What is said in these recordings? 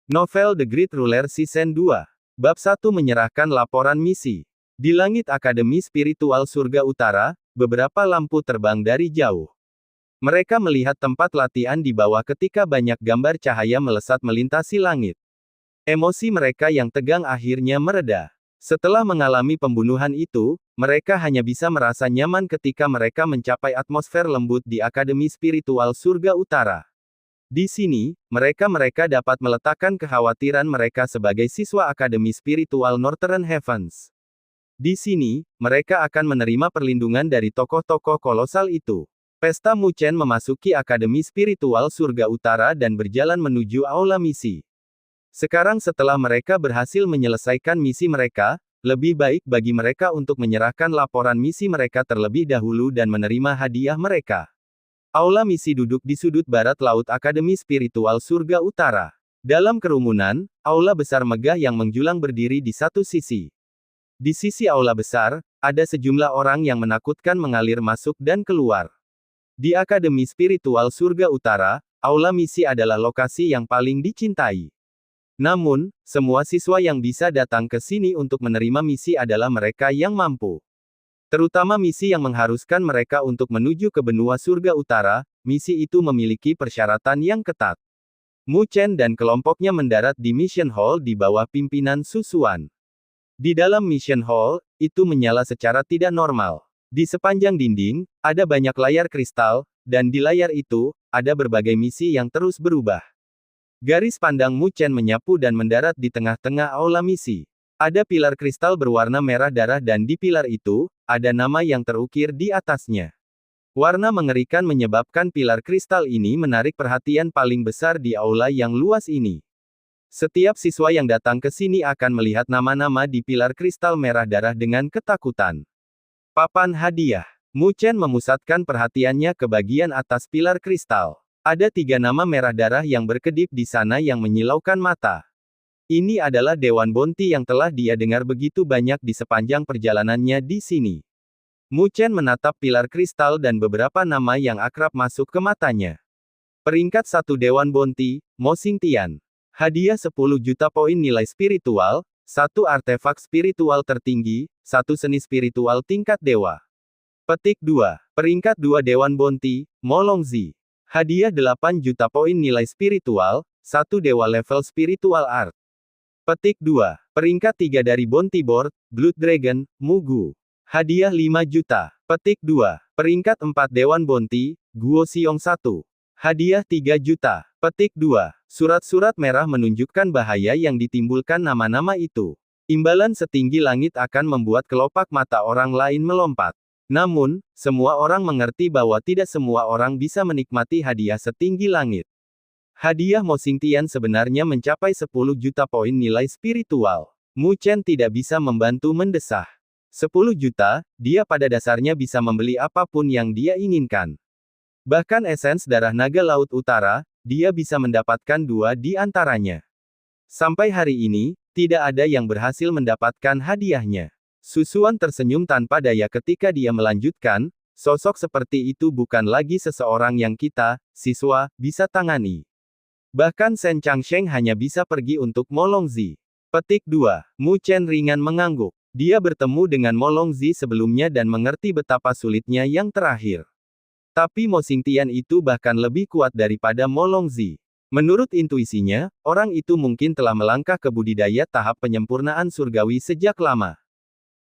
Novel The Great Ruler Season 2. Bab 1 menyerahkan laporan misi. Di langit Akademi Spiritual Surga Utara, beberapa lampu terbang dari jauh. Mereka melihat tempat latihan di bawah ketika banyak gambar cahaya melesat melintasi langit. Emosi mereka yang tegang akhirnya mereda. Setelah mengalami pembunuhan itu, mereka hanya bisa merasa nyaman ketika mereka mencapai atmosfer lembut di Akademi Spiritual Surga Utara. Di sini, mereka dapat meletakkan kekhawatiran mereka sebagai siswa Akademi Spiritual Northern Heavens. Di sini, mereka akan menerima perlindungan dari tokoh-tokoh kolosal itu. Pesta Muchen memasuki Akademi Spiritual Surga Utara dan berjalan menuju aula misi. Sekarang setelah mereka berhasil menyelesaikan misi mereka, lebih baik bagi mereka untuk menyerahkan laporan misi mereka terlebih dahulu dan menerima hadiah mereka. Aula misi duduk di sudut barat laut Akademi Spiritual Surga Utara. Dalam kerumunan, aula besar megah yang menjulang berdiri di satu sisi. Di sisi aula besar, ada sejumlah orang yang menakutkan mengalir masuk dan keluar. Di Akademi Spiritual Surga Utara, aula misi adalah lokasi yang paling dicintai. Namun, semua siswa yang bisa datang ke sini untuk menerima misi adalah mereka yang mampu. Terutama misi yang mengharuskan mereka untuk menuju ke benua surga utara, misi itu memiliki persyaratan yang ketat. Muchen dan kelompoknya mendarat di Mission Hall di bawah pimpinan Su Xuan. Di dalam Mission Hall, itu menyala secara tidak normal. Di sepanjang dinding, ada banyak layar kristal, dan di layar itu, ada berbagai misi yang terus berubah. Garis pandang Muchen menyapu dan mendarat di tengah-tengah aula misi. Ada pilar kristal berwarna merah darah dan di pilar itu, ada nama yang terukir di atasnya. Warna mengerikan menyebabkan pilar kristal ini menarik perhatian paling besar di aula yang luas ini. Setiap siswa yang datang ke sini akan melihat nama-nama di pilar kristal merah darah dengan ketakutan. Papan hadiah. Muchen memusatkan perhatiannya ke bagian atas pilar kristal. Ada 3 nama merah darah yang berkedip di sana yang menyilaukan mata. Ini adalah Dewan Bounty yang telah dia dengar begitu banyak di sepanjang perjalanannya di sini. Muchen menatap pilar kristal dan beberapa nama yang akrab masuk ke matanya. Peringkat 1 Dewan Bounty, Mo Xingtian. Hadiah 10 juta poin nilai spiritual, 1 artefak spiritual tertinggi, 1 seni spiritual tingkat dewa. Petik 2. Peringkat 2 Dewan Bounty, Mo Longzi. Hadiah 8 juta poin nilai spiritual, 1 dewa level spiritual art. Petik 2. Peringkat 3 dari Bounty Board, Blood Dragon, Mugu. Hadiah 5 juta. Petik 2. Peringkat 4 Dewan Bounty, Guo Xiong 1. Hadiah 3 juta. Petik 2. Surat-surat merah menunjukkan bahaya yang ditimbulkan nama-nama itu. Imbalan setinggi langit akan membuat kelopak mata orang lain melompat. Namun, semua orang mengerti bahwa tidak semua orang bisa menikmati hadiah setinggi langit. Hadiah Mo Xingtian sebenarnya mencapai 10 juta poin nilai spiritual. Muchen tidak bisa membantu mendesah. 10 juta, dia pada dasarnya bisa membeli apapun yang dia inginkan. Bahkan esens darah naga laut utara, dia bisa mendapatkan 2 di antaranya. Sampai hari ini, tidak ada yang berhasil mendapatkan hadiahnya. Su Xuan tersenyum tanpa daya ketika dia melanjutkan, sosok seperti itu bukan lagi seseorang yang kita, siswa, bisa tangani. Bahkan Shen Changsheng hanya bisa pergi untuk Mo Longzi. Petik 2. Muchen ringan mengangguk. Dia bertemu dengan Mo Longzi sebelumnya dan mengerti betapa sulitnya yang terakhir. Tapi Mo Xingtian itu bahkan lebih kuat daripada Mo Longzi. Menurut intuisinya, orang itu mungkin telah melangkah ke budidaya tahap penyempurnaan surgawi sejak lama.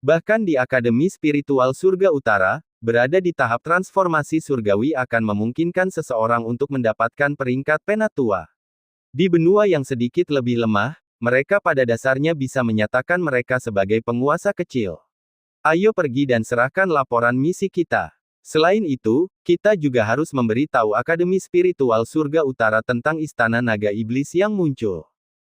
Bahkan di Akademi Spiritual Surga Utara, berada di tahap transformasi surgawi akan memungkinkan seseorang untuk mendapatkan peringkat penatua. Di benua yang sedikit lebih lemah, mereka pada dasarnya bisa menyatakan mereka sebagai penguasa kecil. Ayo pergi dan serahkan laporan misi kita. Selain itu, kita juga harus memberi tahu Akademi Spiritual Surga Utara tentang Istana Naga Iblis yang muncul.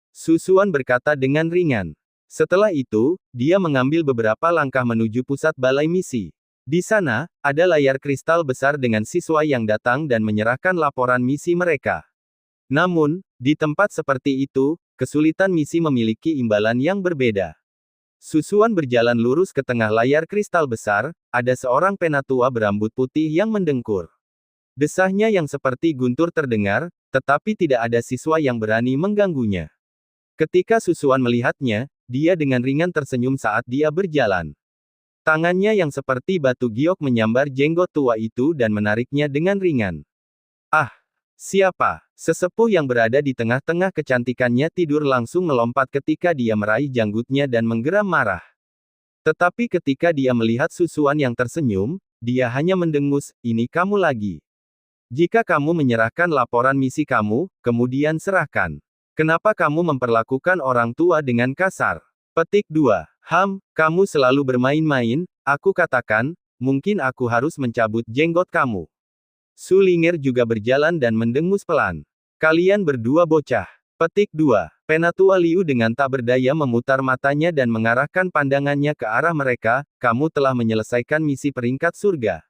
Su Xuan berkata dengan ringan. Setelah itu, dia mengambil beberapa langkah menuju pusat balai misi. Di sana, ada layar kristal besar dengan siswa yang datang dan menyerahkan laporan misi mereka. Namun, di tempat seperti itu, kesulitan misi memiliki imbalan yang berbeda. Su Xuan berjalan lurus ke tengah layar kristal besar, ada seorang penatua berambut putih yang mendengkur. Desahnya yang seperti guntur terdengar, tetapi tidak ada siswa yang berani mengganggunya. Ketika Susuan melihatnya, dia dengan ringan tersenyum saat dia berjalan. Tangannya yang seperti batu giok menyambar jenggot tua itu dan menariknya dengan ringan. Ah! Siapa? Sesepuh yang berada di tengah-tengah kecantikannya tidur langsung melompat ketika dia meraih janggutnya dan menggeram marah. Tetapi ketika dia melihat Susuan yang tersenyum, dia hanya mendengus, "Ini kamu lagi. Jika kamu menyerahkan laporan misi kamu, kemudian serahkan. Kenapa kamu memperlakukan orang tua dengan kasar?" Petik 2. Kamu selalu bermain-main, aku katakan, mungkin aku harus mencabut jenggot kamu. Su Ling'er juga berjalan dan mendengus pelan. Kalian berdua bocah. Petik 2. Penatua Liu dengan tak berdaya memutar matanya dan mengarahkan pandangannya ke arah mereka, kamu telah menyelesaikan misi peringkat surga.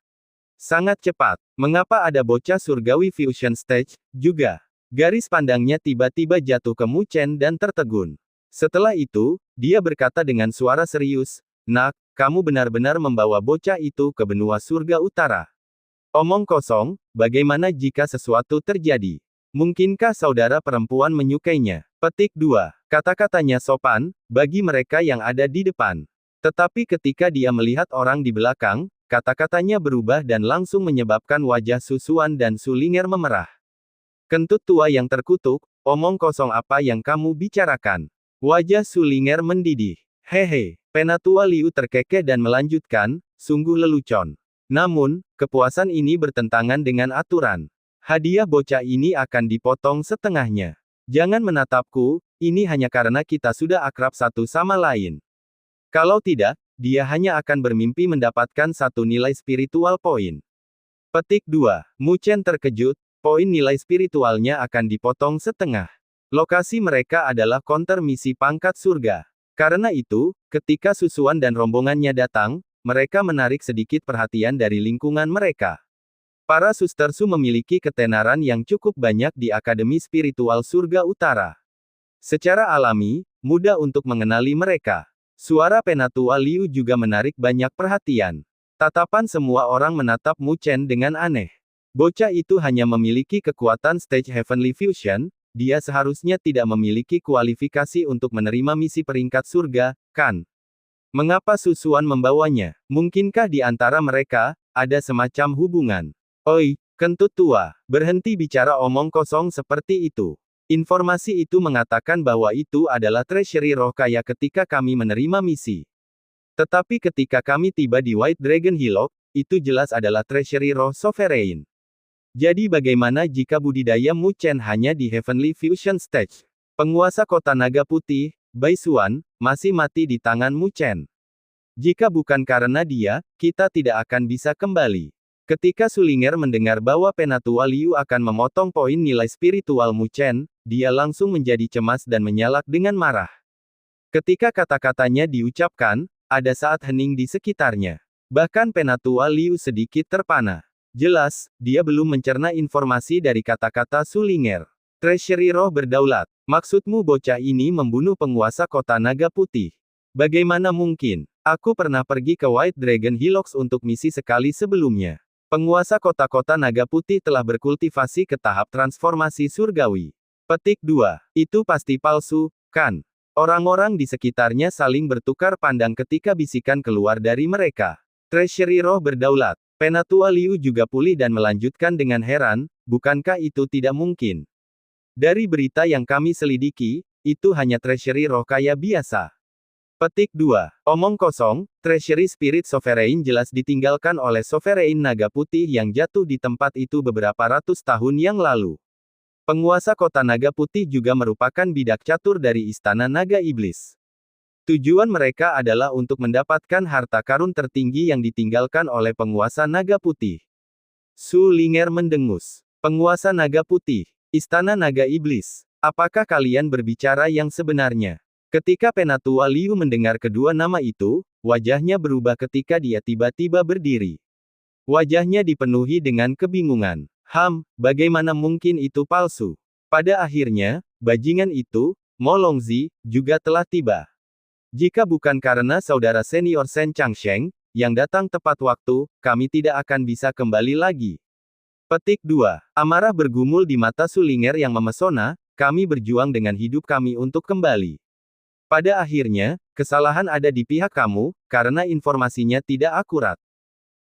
Sangat cepat. Mengapa ada bocah surgawi Fusion Stage, juga? Garis pandangnya tiba-tiba jatuh ke Mu Chen dan tertegun. Setelah itu, dia berkata dengan suara serius, "Nak, kamu benar-benar membawa bocah itu ke benua surga utara." Omong kosong, bagaimana jika sesuatu terjadi? Mungkinkah saudara perempuan menyukainya? Petik 2. Kata-katanya sopan, bagi mereka yang ada di depan. Tetapi ketika dia melihat orang di belakang, kata-katanya berubah dan langsung menyebabkan wajah Susuan dan Su Ling'er memerah. Kentut tua yang terkutuk, omong kosong apa yang kamu bicarakan? Wajah Su Ling'er mendidih. Hehe, Penatua Liu terkekeh dan melanjutkan, sungguh lelucon. Namun, kepuasan ini bertentangan dengan aturan. Hadiah bocah ini akan dipotong setengahnya. Jangan menatapku, ini hanya karena kita sudah akrab satu sama lain. Kalau tidak, dia hanya akan bermimpi mendapatkan satu nilai spiritual poin. Petik 2. Mu Chen terkejut, poin nilai spiritualnya akan dipotong setengah. Lokasi mereka adalah konter misi pangkat surga. Karena itu, ketika Susuan dan rombongannya datang, mereka menarik sedikit perhatian dari lingkungan mereka. Para suster Su memiliki ketenaran yang cukup banyak di Akademi Spiritual Surga Utara. Secara alami, mudah untuk mengenali mereka. Suara Penatua Liu juga menarik banyak perhatian. Tatapan semua orang menatap Mu Chen dengan aneh. Bocah itu hanya memiliki kekuatan stage Heavenly Fusion, dia seharusnya tidak memiliki kualifikasi untuk menerima misi peringkat surga, kan? Mengapa Susuan membawanya? Mungkinkah di antara mereka, ada semacam hubungan? Oi, kentut tua, berhenti bicara omong kosong seperti itu. Informasi itu mengatakan bahwa itu adalah treasury roh kaya ketika kami menerima misi. Tetapi ketika kami tiba di White Dragon Hillock, itu jelas adalah treasury roh sovereign. Jadi bagaimana jika budidaya Mu Chen hanya di Heavenly Fusion Stage? Penguasa kota naga putih, Bai Xuan, masih mati di tangan Mu Chen. Jika bukan karena dia, kita tidak akan bisa kembali. Ketika Su Ling'er mendengar bahwa Penatua Liu akan memotong poin nilai spiritual Mu Chen, dia langsung menjadi cemas dan menyalak dengan marah. Ketika kata-katanya diucapkan, ada saat hening di sekitarnya. Bahkan Penatua Liu sedikit terpana. Jelas, dia belum mencerna informasi dari kata-kata Su Ling'er. Treasury roh berdaulat. Maksudmu bocah ini membunuh penguasa kota naga putih? Bagaimana mungkin? Aku pernah pergi ke White Dragon Hillocks untuk misi sekali sebelumnya. Penguasa kota-kota naga putih telah berkultivasi ke tahap transformasi surgawi. Petik 2. Itu pasti palsu, kan? Orang-orang di sekitarnya saling bertukar pandang ketika bisikan keluar dari mereka. Treasury roh berdaulat. Penatua Liu juga pulih dan melanjutkan dengan heran, bukankah itu tidak mungkin? Dari berita yang kami selidiki, itu hanya treasury roh kaya biasa. Petik 2. Omong kosong, treasury spirit sovereign jelas ditinggalkan oleh sovereign naga putih yang jatuh di tempat itu beberapa ratus tahun yang lalu. Penguasa kota naga putih juga merupakan bidak catur dari istana naga iblis. Tujuan mereka adalah untuk mendapatkan harta karun tertinggi yang ditinggalkan oleh penguasa naga putih. Su Ling'er mendengus. Penguasa naga putih, istana naga iblis. Apakah kalian berbicara yang sebenarnya? Ketika Penatua Liu mendengar kedua nama itu, wajahnya berubah ketika dia tiba-tiba berdiri. Wajahnya dipenuhi dengan kebingungan. Bagaimana mungkin itu palsu? Pada akhirnya, bajingan itu, Mo Longzi, juga telah tiba. Jika bukan karena saudara senior Shen Changsheng, yang datang tepat waktu, kami tidak akan bisa kembali lagi. Petik 2. Amarah bergumul di mata Su Ling'er yang memesona, kami berjuang dengan hidup kami untuk kembali. Pada akhirnya, kesalahan ada di pihak kamu, karena informasinya tidak akurat.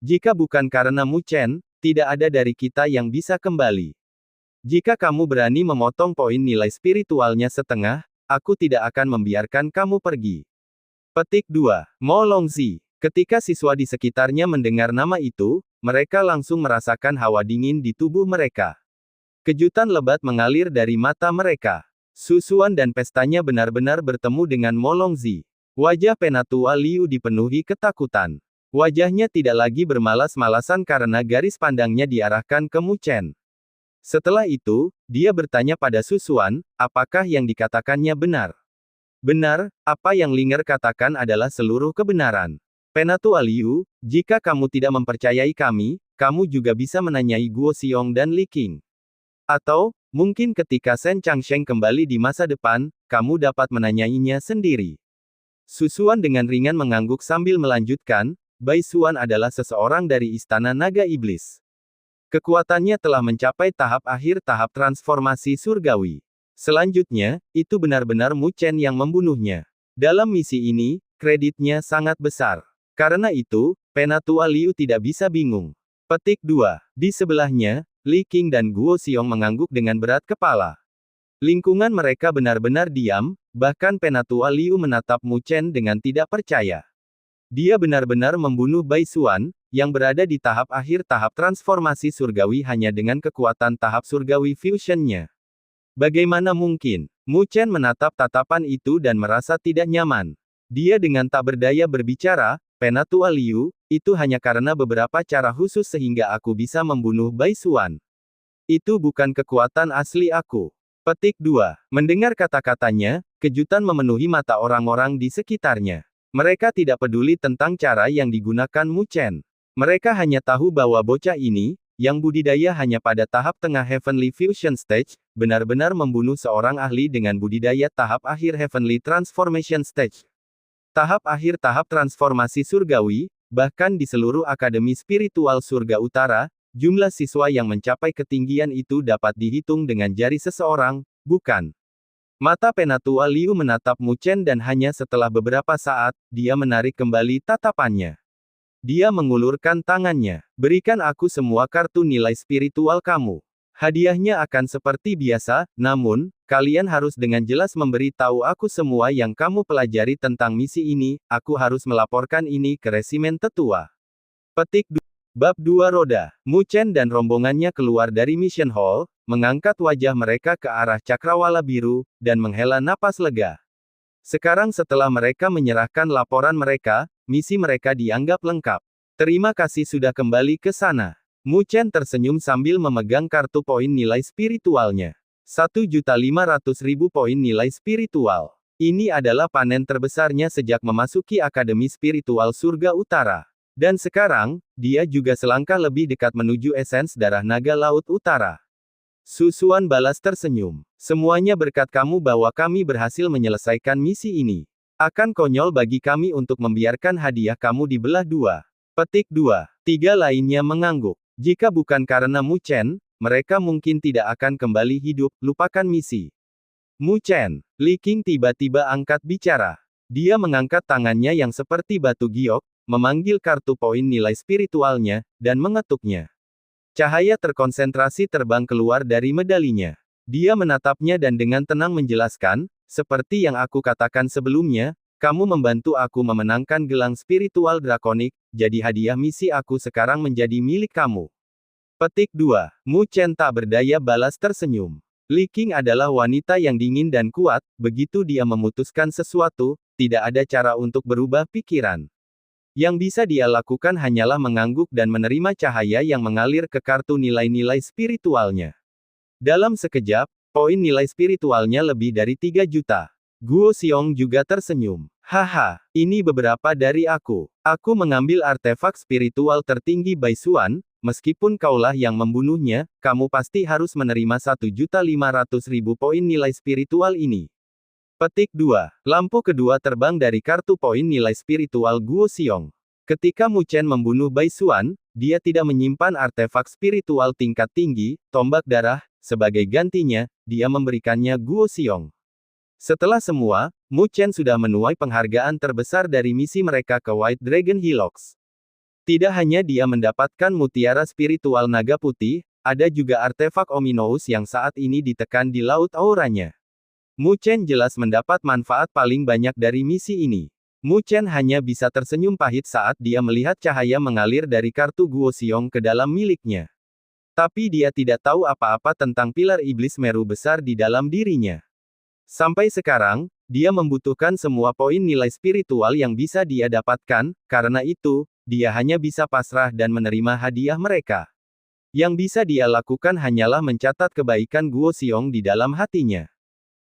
Jika bukan karena Mu Chen, tidak ada dari kita yang bisa kembali. Jika kamu berani memotong poin nilai spiritualnya setengah, aku tidak akan membiarkan kamu pergi. Petik 2. Mo Longzi. Ketika siswa di sekitarnya mendengar nama itu, mereka langsung merasakan hawa dingin di tubuh mereka. Kejutan lebat mengalir dari mata mereka. Susuan dan pestanya benar-benar bertemu dengan Mo Longzi. Wajah Penatua Liu dipenuhi ketakutan. Wajahnya tidak lagi bermalas-malasan karena garis pandangnya diarahkan ke Mu Chen. Setelah itu, dia bertanya pada Susuan, apakah yang dikatakannya benar? Benar, apa yang Linger katakan adalah seluruh kebenaran. Penatua Liu, jika kamu tidak mempercayai kami, kamu juga bisa menanyai Guo Xiong dan Li Qing. Atau, mungkin ketika Shen Changsheng kembali di masa depan, kamu dapat menanyainya sendiri. Susuan dengan ringan mengangguk sambil melanjutkan, Bai Xuan adalah seseorang dari Istana Naga Iblis. Kekuatannya telah mencapai tahap akhir tahap transformasi surgawi. Selanjutnya, itu benar-benar Mu Chen yang membunuhnya. Dalam misi ini, kreditnya sangat besar. Karena itu, Penatua Liu tidak bisa bingung. Petik 2. Di sebelahnya, Li Qing dan Guo Xiong mengangguk dengan berat kepala. Lingkungan mereka benar-benar diam, bahkan Penatua Liu menatap Mu Chen dengan tidak percaya. Dia benar-benar membunuh Bai Xuan, yang berada di tahap akhir tahap transformasi surgawi hanya dengan kekuatan tahap surgawi fusionnya. Bagaimana mungkin? Mu Chen menatap tatapan itu dan merasa tidak nyaman. Dia dengan tak berdaya berbicara, Penatua Liu, itu hanya karena beberapa cara khusus sehingga aku bisa membunuh Bai Xuan. Itu bukan kekuatan asli aku. Petik 2. Mendengar kata-katanya, kejutan memenuhi mata orang-orang di sekitarnya. Mereka tidak peduli tentang cara yang digunakan Mu Chen. Mereka hanya tahu bahwa bocah ini, yang budidaya hanya pada tahap tengah Heavenly Fusion Stage, benar-benar membunuh seorang ahli dengan budidaya tahap akhir Heavenly Transformation Stage. Tahap akhir tahap transformasi surgawi, bahkan di seluruh Akademi Spiritual Surga Utara, jumlah siswa yang mencapai ketinggian itu dapat dihitung dengan jari seseorang, bukan? Mata Penatua Liu menatap Mu Chen dan hanya setelah beberapa saat, dia menarik kembali tatapannya. Dia mengulurkan tangannya. Berikan aku semua kartu nilai spiritual kamu. Hadiahnya akan seperti biasa, namun, kalian harus dengan jelas memberi tahu aku semua yang kamu pelajari tentang misi ini, aku harus melaporkan ini ke resimen tetua. Petik 2. Bab 2 Roda. Mu Chen dan rombongannya keluar dari Mission Hall, mengangkat wajah mereka ke arah cakrawala biru, dan menghela napas lega. Sekarang setelah mereka menyerahkan laporan mereka, misi mereka dianggap lengkap. Terima kasih sudah kembali ke sana. Mu Chen tersenyum sambil memegang kartu poin nilai spiritualnya. 1.500.000 poin nilai spiritual. Ini adalah panen terbesarnya sejak memasuki Akademi Spiritual Surga Utara. Dan sekarang, dia juga selangkah lebih dekat menuju esens darah naga Laut Utara. Susuan balas tersenyum. Semuanya berkat kamu bahwa kami berhasil menyelesaikan misi ini. Akan konyol bagi kami untuk membiarkan hadiah kamu dibelah dua. Petik 2. Tiga lainnya mengangguk. Jika bukan karena Mu Chen, mereka mungkin tidak akan kembali hidup, lupakan misi. Mu Chen. Li Qing tiba-tiba angkat bicara. Dia mengangkat tangannya yang seperti batu giok, memanggil kartu poin nilai spiritualnya, dan mengetuknya. Cahaya terkonsentrasi terbang keluar dari medalinya. Dia menatapnya dan dengan tenang menjelaskan, seperti yang aku katakan sebelumnya, kamu membantu aku memenangkan gelang spiritual drakonik, jadi hadiah misi aku sekarang menjadi milik kamu. Petik 2. Mu Chen tak berdaya balas tersenyum. Li Qing adalah wanita yang dingin dan kuat, begitu dia memutuskan sesuatu, tidak ada cara untuk berubah pikiran. Yang bisa dia lakukan hanyalah mengangguk dan menerima cahaya yang mengalir ke kartu nilai-nilai spiritualnya. Dalam sekejap, poin nilai spiritualnya lebih dari 3 juta. Guo Xiong juga tersenyum. Haha, ini beberapa dari aku. Aku mengambil artefak spiritual tertinggi Bai Xuan, meskipun kaulah yang membunuhnya, kamu pasti harus menerima 1.500.000 poin nilai spiritual ini. Petik 2. Lampu kedua terbang dari kartu poin nilai spiritual Guo Xiong. Ketika Mu Chen membunuh Bai Xuan, dia tidak menyimpan artefak spiritual tingkat tinggi, tombak darah, sebagai gantinya, dia memberikannya Guo Xiong. Setelah semua, Mu Chen sudah menuai penghargaan terbesar dari misi mereka ke White Dragon Hillox. Tidak hanya dia mendapatkan mutiara spiritual naga putih, ada juga artefak ominous yang saat ini ditekan di laut auranya. Mu Chen jelas mendapat manfaat paling banyak dari misi ini. Mu Chen hanya bisa tersenyum pahit saat dia melihat cahaya mengalir dari kartu Guo Xiong ke dalam miliknya. Tapi dia tidak tahu apa-apa tentang pilar iblis meru besar di dalam dirinya. Sampai sekarang, dia membutuhkan semua poin nilai spiritual yang bisa dia dapatkan, karena itu, dia hanya bisa pasrah dan menerima hadiah mereka. Yang bisa dia lakukan hanyalah mencatat kebaikan Guo Xiong di dalam hatinya.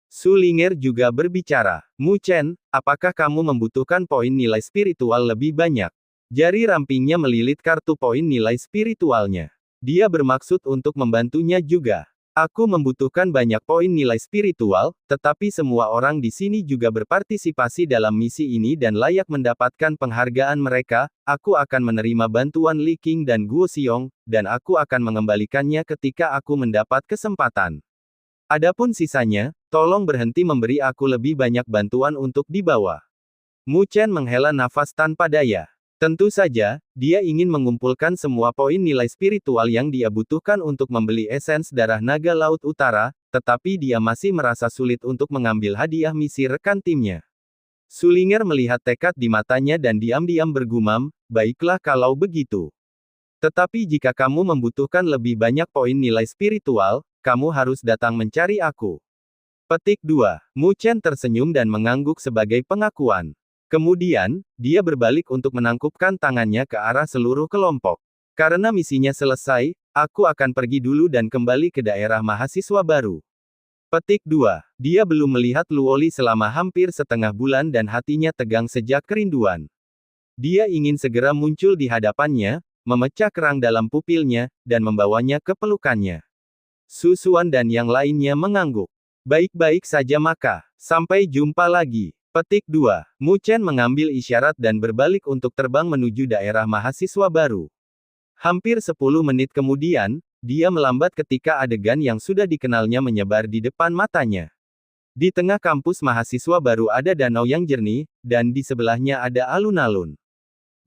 Su Ling'er juga berbicara, Mu Chen, apakah kamu membutuhkan poin nilai spiritual lebih banyak? Jari rampingnya melilit kartu poin nilai spiritualnya. Dia bermaksud untuk membantunya juga. Aku membutuhkan banyak poin nilai spiritual, tetapi semua orang di sini juga berpartisipasi dalam misi ini dan layak mendapatkan penghargaan mereka. Aku akan menerima bantuan Li Qing dan Guo Xiong, dan aku akan mengembalikannya ketika aku mendapat kesempatan. Adapun sisanya, tolong berhenti memberi aku lebih banyak bantuan untuk dibawa. Mu Chen menghela nafas tanpa daya. Tentu saja, dia ingin mengumpulkan semua poin nilai spiritual yang dia butuhkan untuk membeli esens darah naga Laut Utara, tetapi dia masih merasa sulit untuk mengambil hadiah misi rekan timnya. Su Ling'er melihat tekad di matanya dan diam-diam bergumam, baiklah kalau begitu. Tetapi jika kamu membutuhkan lebih banyak poin nilai spiritual, kamu harus datang mencari aku. Petik 2. Mu Chen tersenyum dan mengangguk sebagai pengakuan. Kemudian, dia berbalik untuk menangkupkan tangannya ke arah seluruh kelompok. Karena misinya selesai, aku akan pergi dulu dan kembali ke daerah mahasiswa baru. Petik 2. Dia belum melihat Luoli selama hampir setengah bulan dan hatinya tegang sejak kerinduan. Dia ingin segera muncul di hadapannya, memecah kerang dalam pupilnya, dan membawanya ke pelukannya. Su Xuan dan yang lainnya mengangguk. Baik-baik saja maka, sampai jumpa lagi. Petik 2. Mu Chen mengambil isyarat dan berbalik untuk terbang menuju daerah mahasiswa baru. Hampir 10 menit kemudian, dia melambat ketika adegan yang sudah dikenalnya menyebar di depan matanya. Di tengah kampus mahasiswa baru ada danau yang jernih, dan di sebelahnya ada alun-alun.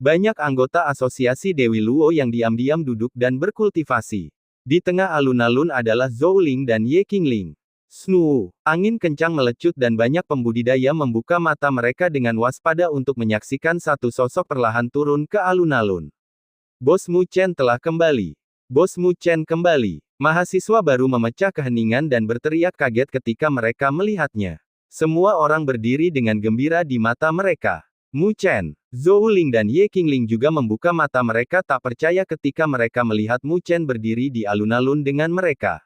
Banyak anggota asosiasi Dewi Luo yang diam-diam duduk dan berkultivasi. Di tengah alun-alun adalah Zhou Ling dan Ye Qingling. Snuu, angin kencang melecut dan banyak pembudidaya membuka mata mereka dengan waspada untuk menyaksikan satu sosok perlahan turun ke alun-alun. Bos Mu Chen telah kembali. Bos Mu Chen kembali. Mahasiswa baru memecah keheningan dan berteriak kaget ketika mereka melihatnya. Semua orang berdiri dengan gembira di mata mereka. Mu Chen, Zhou Ling dan Ye Qingling juga membuka mata mereka tak percaya ketika mereka melihat Mu Chen berdiri di alun-alun dengan mereka.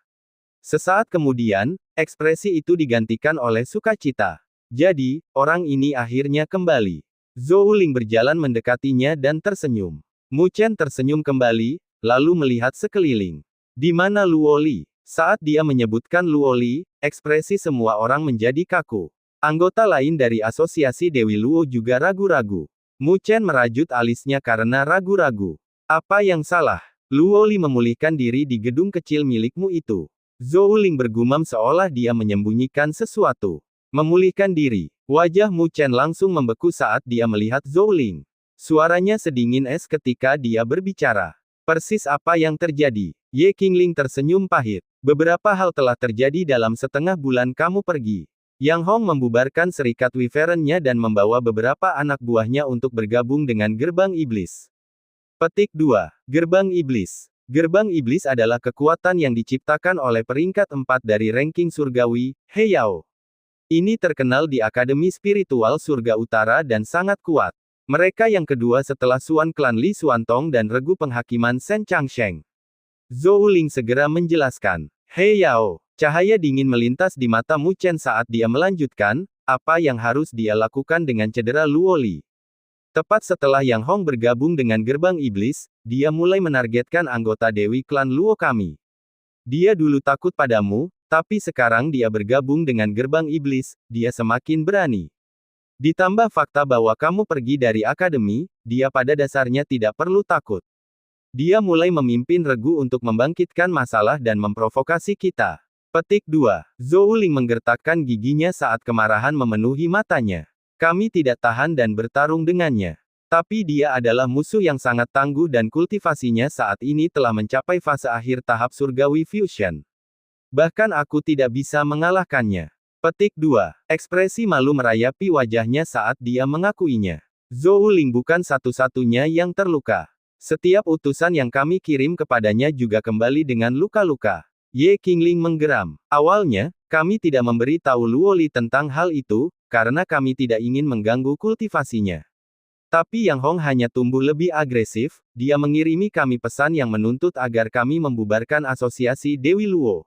Sesaat kemudian, ekspresi itu digantikan oleh sukacita. Jadi, orang ini akhirnya kembali. Zhou Ling berjalan mendekatinya dan tersenyum. Mu Chen tersenyum kembali, lalu melihat sekeliling. Di mana Luoli? Saat dia menyebutkan Luoli, ekspresi semua orang menjadi kaku. Anggota lain dari asosiasi Dewi Luo juga ragu-ragu. Mu Chen merajut alisnya karena ragu-ragu. Apa yang salah? Luoli memulihkan diri di gedung kecil milikmu itu. Zhou Ling bergumam seolah dia menyembunyikan sesuatu. Memulihkan diri. Wajah Mu Chen langsung membeku saat dia melihat Zhou Ling. Suaranya sedingin es ketika dia berbicara. Persis apa yang terjadi. Ye Qingling tersenyum pahit. Beberapa hal telah terjadi dalam setengah bulan kamu pergi. Yang Hong membubarkan serikat Wyvern-nya dan membawa beberapa anak buahnya untuk bergabung dengan Gerbang Iblis. Petik 2. Gerbang Iblis. Gerbang Iblis adalah kekuatan yang diciptakan oleh peringkat 4 dari ranking surgawi, He Yao. Ini terkenal di Akademi Spiritual Surga Utara dan sangat kuat. Mereka yang kedua setelah Suan Klan Li Xuantong dan Regu Penghakiman Shen Changsheng. Zhou Ling segera menjelaskan. He Yao. Cahaya dingin melintas di mata Mu Chen saat dia melanjutkan, apa yang harus dia lakukan dengan cedera Luoli. Tepat setelah Yang Hong bergabung dengan Gerbang Iblis, dia mulai menargetkan anggota Dewi Klan Luo kami. Dia dulu takut padamu, tapi sekarang dia bergabung dengan Gerbang Iblis, dia semakin berani. Ditambah fakta bahwa kamu pergi dari akademi, dia pada dasarnya tidak perlu takut. Dia mulai memimpin regu untuk membangkitkan masalah dan memprovokasi kita. Petik 2. Zhou Ling menggertakkan giginya saat kemarahan memenuhi matanya. Kami tidak tahan dan bertarung dengannya. Tapi dia adalah musuh yang sangat tangguh dan kultivasinya saat ini telah mencapai fase akhir tahap surgawi fusion. Bahkan aku tidak bisa mengalahkannya. Petik 2. Ekspresi malu merayapi wajahnya saat dia mengakuinya. Zhou Ling bukan satu-satunya yang terluka. Setiap utusan yang kami kirim kepadanya juga kembali dengan luka-luka. Ye Qingling menggeram. Awalnya, kami tidak memberi tahu Luo Li tentang hal itu, karena kami tidak ingin mengganggu kultivasinya. Tapi Yang Hong hanya tumbuh lebih agresif, dia mengirimi kami pesan yang menuntut agar kami membubarkan asosiasi Dewi Luo.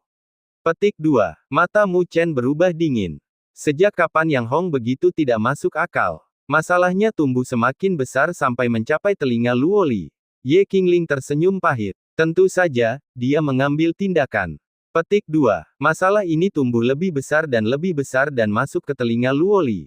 Petik 2. Mata Mu Chen berubah dingin. Sejak kapan Yang Hong begitu tidak masuk akal? Masalahnya tumbuh semakin besar sampai mencapai telinga Luo Li. Ye Qingling tersenyum pahit. Tentu saja, dia mengambil tindakan. Petik 2. Masalah ini tumbuh lebih besar dan masuk ke telinga Luo Li.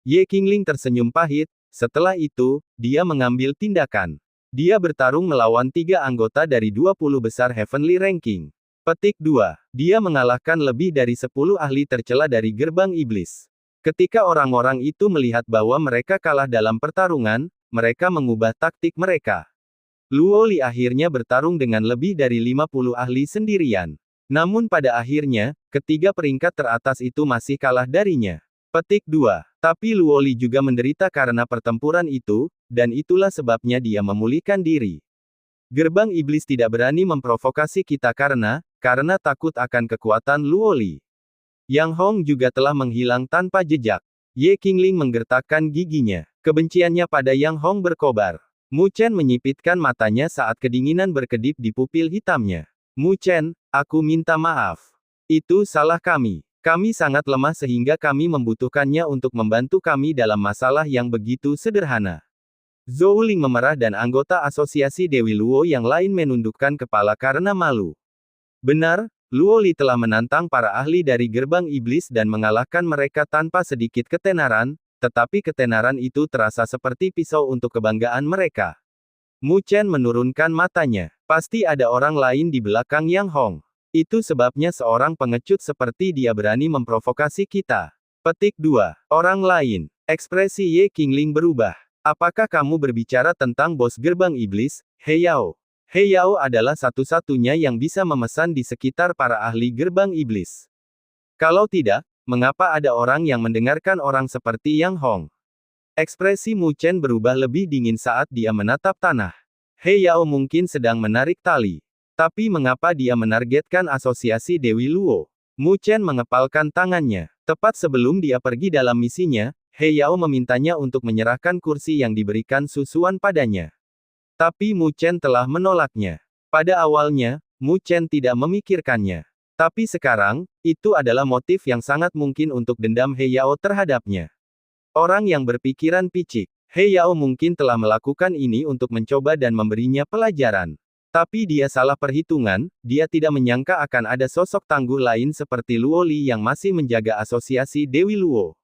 Ye Qingling tersenyum pahit. Setelah itu, dia mengambil tindakan. Dia bertarung melawan 3 anggota dari 20 besar Heavenly Ranking. Petik 2. Dia mengalahkan lebih dari 10 ahli tercela dari gerbang iblis. Ketika orang-orang itu melihat bahwa mereka kalah dalam pertarungan, mereka mengubah taktik mereka. Luo Li akhirnya bertarung dengan lebih dari 50 ahli sendirian. Namun pada akhirnya, ketiga peringkat teratas itu masih kalah darinya. Petik 2. Tapi Luo Li juga menderita karena pertempuran itu, dan itulah sebabnya dia memulihkan diri. Gerbang iblis tidak berani memprovokasi kita karena takut akan kekuatan Luo Li. Yang Hong juga telah menghilang tanpa jejak. Ye Qingling menggertakkan giginya. Kebenciannya pada Yang Hong berkobar. Mu Chen menyipitkan matanya saat kedinginan berkedip di pupil hitamnya. Mu Chen, aku minta maaf. Itu salah kami. Kami sangat lemah sehingga kami membutuhkannya untuk membantu kami dalam masalah yang begitu sederhana. Zhou Ling memerah dan anggota asosiasi Dewi Luo yang lain menundukkan kepala karena malu. Benar, Luo Li telah menantang para ahli dari gerbang iblis dan mengalahkan mereka tanpa sedikit ketenaran, tetapi ketenaran itu terasa seperti pisau untuk kebanggaan mereka. Mu Chen menurunkan matanya. Pasti ada orang lain di belakang Yang Hong. Itu sebabnya seorang pengecut seperti dia berani memprovokasi kita. Petik 2. Orang lain. Ekspresi Ye Qingling berubah. Apakah kamu berbicara tentang bos gerbang iblis, He Yao? He Yao adalah satu-satunya yang bisa memesan di sekitar para ahli gerbang iblis. Kalau tidak, mengapa ada orang yang mendengarkan orang seperti Yang Hong? Ekspresi Mu Chen berubah lebih dingin saat dia menatap tanah. He Yao mungkin sedang menarik tali. Tapi mengapa dia menargetkan asosiasi Dewi Luo? Mu Chen mengepalkan tangannya. Tepat sebelum dia pergi dalam misinya, He Yao memintanya untuk menyerahkan kursi yang diberikan Susuan padanya. Tapi Mu Chen telah menolaknya. Pada awalnya, Mu Chen tidak memikirkannya. Tapi sekarang, itu adalah motif yang sangat mungkin untuk dendam He Yao terhadapnya. Orang yang berpikiran picik. He Yao mungkin telah melakukan ini untuk mencoba dan memberinya pelajaran. Tapi dia salah perhitungan, dia tidak menyangka akan ada sosok tangguh lain seperti Luo Li yang masih menjaga asosiasi Dewi Luo.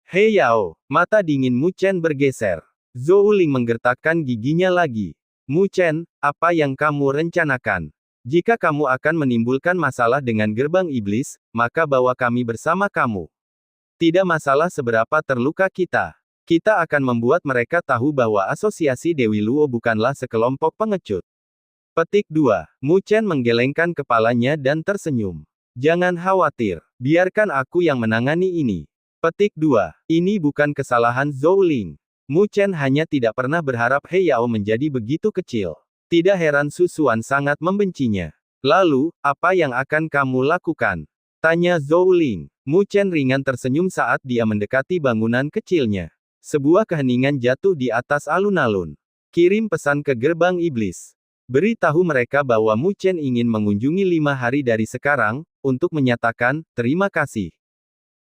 He Yao, mata dingin Mu Chen bergeser. Zhou Ling menggertakkan giginya lagi. Mu Chen, apa yang kamu rencanakan? Jika kamu akan menimbulkan masalah dengan gerbang iblis, maka bawa kami bersama kamu. Tidak masalah seberapa terluka kita. Kita akan membuat mereka tahu bahwa asosiasi Dewi Luo bukanlah sekelompok pengecut. Petik 2. Mu Chen menggelengkan kepalanya dan tersenyum. Jangan khawatir. Biarkan aku yang menangani ini. Petik 2. Ini bukan kesalahan Zhou Ling. Mu Chen hanya tidak pernah berharap He Yao menjadi begitu kecil. Tidak heran Susuan sangat membencinya. Lalu, apa yang akan kamu lakukan? Tanya Zhou Ling. Mu Chen ringan tersenyum saat dia mendekati bangunan kecilnya. Sebuah keheningan jatuh di atas alun-alun. Kirim pesan ke gerbang iblis. Beritahu mereka bahwa Mu Chen ingin mengunjungi 5 hari dari sekarang, untuk menyatakan, terima kasih.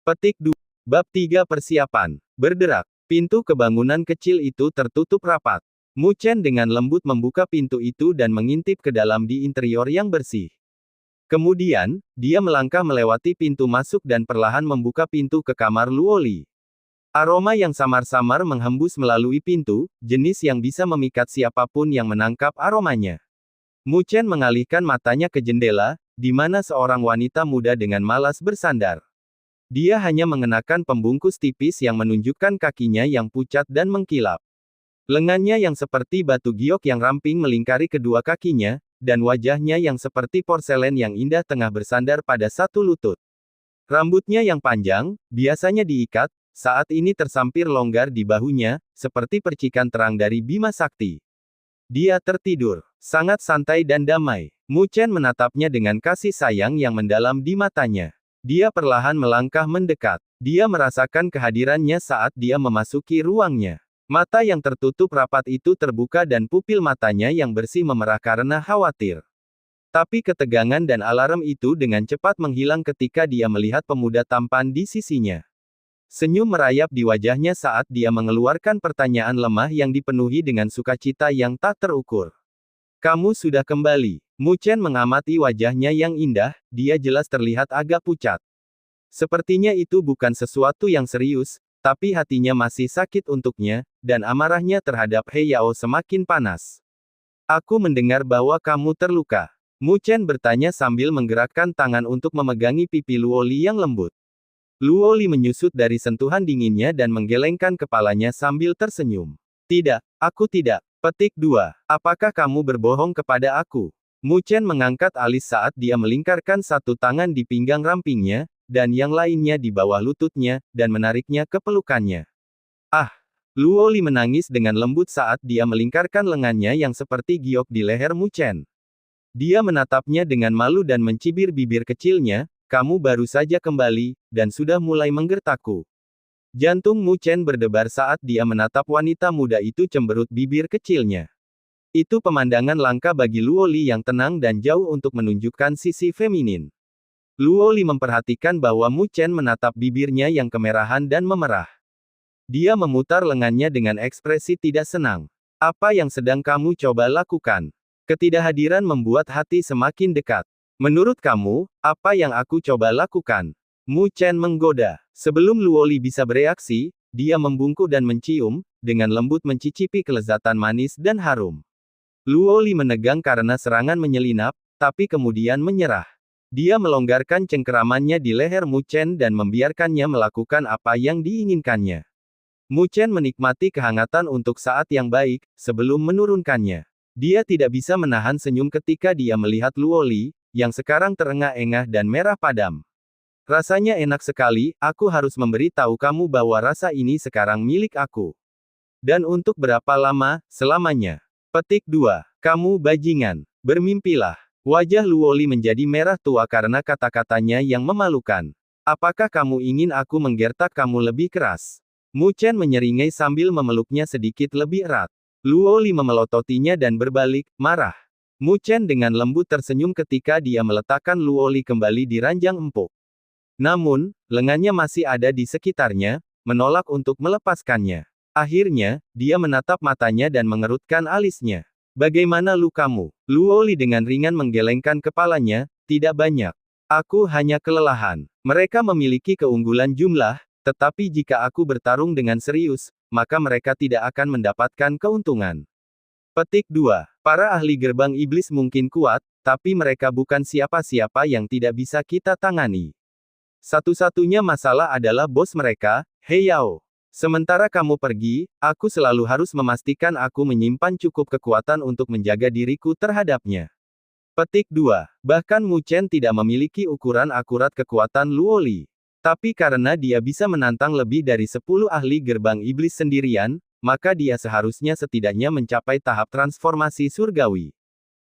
Petik 2. Bab 3 Persiapan. Berderak. Pintu ke bangunan kecil itu tertutup rapat. Mu Chen dengan lembut membuka pintu itu dan mengintip ke dalam di interior yang bersih. Kemudian, dia melangkah melewati pintu masuk dan perlahan membuka pintu ke kamar Luo Li. Aroma yang samar-samar menghembus melalui pintu, jenis yang bisa memikat siapapun yang menangkap aromanya. Mu Chen mengalihkan matanya ke jendela, di mana seorang wanita muda dengan malas bersandar. Dia hanya mengenakan pembungkus tipis yang menunjukkan kakinya yang pucat dan mengkilap. Lengannya yang seperti batu giok yang ramping melingkari kedua kakinya, dan wajahnya yang seperti porselen yang indah tengah bersandar pada satu lutut. Rambutnya yang panjang, biasanya diikat, saat ini tersampir longgar di bahunya, seperti percikan terang dari Bima Sakti. Dia tertidur, sangat santai dan damai. Mu Chen menatapnya dengan kasih sayang yang mendalam di matanya. Dia perlahan melangkah mendekat. Dia merasakan kehadirannya saat dia memasuki ruangnya. Mata yang tertutup rapat itu terbuka dan pupil matanya yang bersih memerah karena khawatir. Tapi ketegangan dan alarm itu dengan cepat menghilang ketika dia melihat pemuda tampan di sisinya. Senyum merayap di wajahnya saat dia mengeluarkan pertanyaan lemah yang dipenuhi dengan sukacita yang tak terukur. Kamu sudah kembali. Mu Chen mengamati wajahnya yang indah, dia jelas terlihat agak pucat. Sepertinya itu bukan sesuatu yang serius, tapi hatinya masih sakit untuknya, dan amarahnya terhadap He Yao semakin panas. Aku mendengar bahwa kamu terluka. Mu Chen bertanya sambil menggerakkan tangan untuk memegangi pipi Luoli yang lembut. Luoli menyusut dari sentuhan dinginnya dan menggelengkan kepalanya sambil tersenyum. Tidak, aku tidak. Petik 2. Apakah kamu berbohong kepada aku? Mu Chen mengangkat alis saat dia melingkarkan satu tangan di pinggang rampingnya, dan yang lainnya di bawah lututnya, dan menariknya ke pelukannya. Ah! Luoli menangis dengan lembut saat dia melingkarkan lengannya yang seperti giok di leher Mu Chen. Dia menatapnya dengan malu dan mencibir bibir kecilnya, kamu baru saja kembali, dan sudah mulai menggertakku. Jantung Mu Chen berdebar saat dia menatap wanita muda itu cemberut bibir kecilnya. Itu pemandangan langka bagi Luoli yang tenang dan jauh untuk menunjukkan sisi feminin. Luoli memperhatikan bahwa Mu Chen menatap bibirnya yang kemerahan dan memerah. Dia memutar lengannya dengan ekspresi tidak senang. Apa yang sedang kamu coba lakukan? Ketidakhadiran membuat hati semakin dekat. Menurut kamu, apa yang aku coba lakukan? Mu Chen menggoda. Sebelum Luoli bisa bereaksi, dia membungkuk dan mencium, dengan lembut mencicipi kelezatan manis dan harum. Luoli menegang karena serangan menyelinap, tapi kemudian menyerah. Dia melonggarkan cengkeramannya di leher Mu Chen dan membiarkannya melakukan apa yang diinginkannya. Mu Chen menikmati kehangatan untuk saat yang baik, sebelum menurunkannya. Dia tidak bisa menahan senyum ketika dia melihat Luoli, yang sekarang terengah-engah dan merah padam. Rasanya enak sekali, aku harus memberi tahu kamu bahwa rasa ini sekarang milik aku. Dan untuk berapa lama, selamanya. Petik 2. Kamu bajingan. Bermimpilah. Wajah Luoli menjadi merah tua karena kata-katanya yang memalukan. Apakah kamu ingin aku menggertak kamu lebih keras? Mu Chen menyeringai sambil memeluknya sedikit lebih erat. Luoli memelototinya dan berbalik, marah. Mu Chen dengan lembut tersenyum ketika dia meletakkan Luoli kembali di ranjang empuk. Namun, lengannya masih ada di sekitarnya, menolak untuk melepaskannya. Akhirnya, dia menatap matanya dan mengerutkan alisnya. Bagaimana lukamu? Luoli dengan ringan menggelengkan kepalanya, tidak banyak. Aku hanya kelelahan. Mereka memiliki keunggulan jumlah, tetapi jika aku bertarung dengan serius, maka mereka tidak akan mendapatkan keuntungan. Petik 2. Para ahli gerbang iblis mungkin kuat, tapi mereka bukan siapa-siapa yang tidak bisa kita tangani. Satu-satunya masalah adalah bos mereka, He Yao. Sementara kamu pergi, aku selalu harus memastikan aku menyimpan cukup kekuatan untuk menjaga diriku terhadapnya. Petik 2. Bahkan Mu Chen tidak memiliki ukuran akurat kekuatan Luoli. Tapi karena dia bisa menantang lebih dari 10 ahli gerbang iblis sendirian, maka dia seharusnya setidaknya mencapai tahap transformasi surgawi.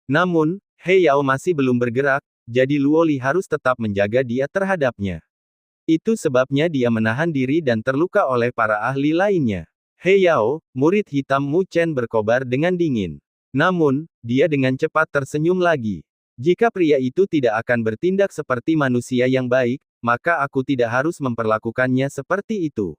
Namun, He Yao masih belum bergerak, jadi Luoli harus tetap menjaga dia terhadapnya. Itu sebabnya dia menahan diri dan terluka oleh para ahli lainnya. He Yao, murid hitam Mu Chen berkobar dengan dingin. Namun, dia dengan cepat tersenyum lagi. Jika pria itu tidak akan bertindak seperti manusia yang baik, maka aku tidak harus memperlakukannya seperti itu.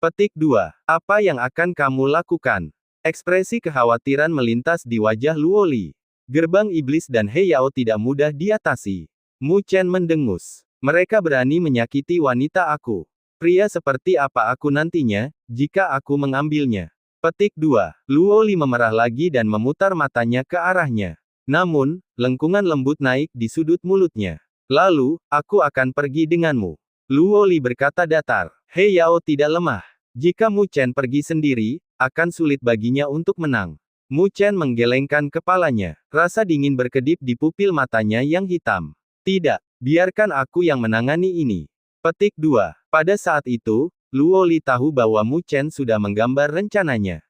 Petik 2. Apa yang akan kamu lakukan? Ekspresi kekhawatiran melintas di wajah Luoli. Gerbang iblis dan He Yao tidak mudah diatasi. Mu Chen mendengus. Mereka berani menyakiti wanita aku. Pria seperti apa aku nantinya, jika aku mengambilnya? Petik 2. Luoli memerah lagi dan memutar matanya ke arahnya. Namun, lengkungan lembut naik di sudut mulutnya. Lalu, aku akan pergi denganmu. Luo Li berkata datar. He Yao tidak lemah. Jika Mu Chen pergi sendiri, akan sulit baginya untuk menang. Mu Chen menggelengkan kepalanya. Rasa dingin berkedip di pupil matanya yang hitam. Tidak, biarkan aku yang menangani ini. Petik 2. Pada saat itu, Luo Li tahu bahwa Mu Chen sudah menggambar rencananya.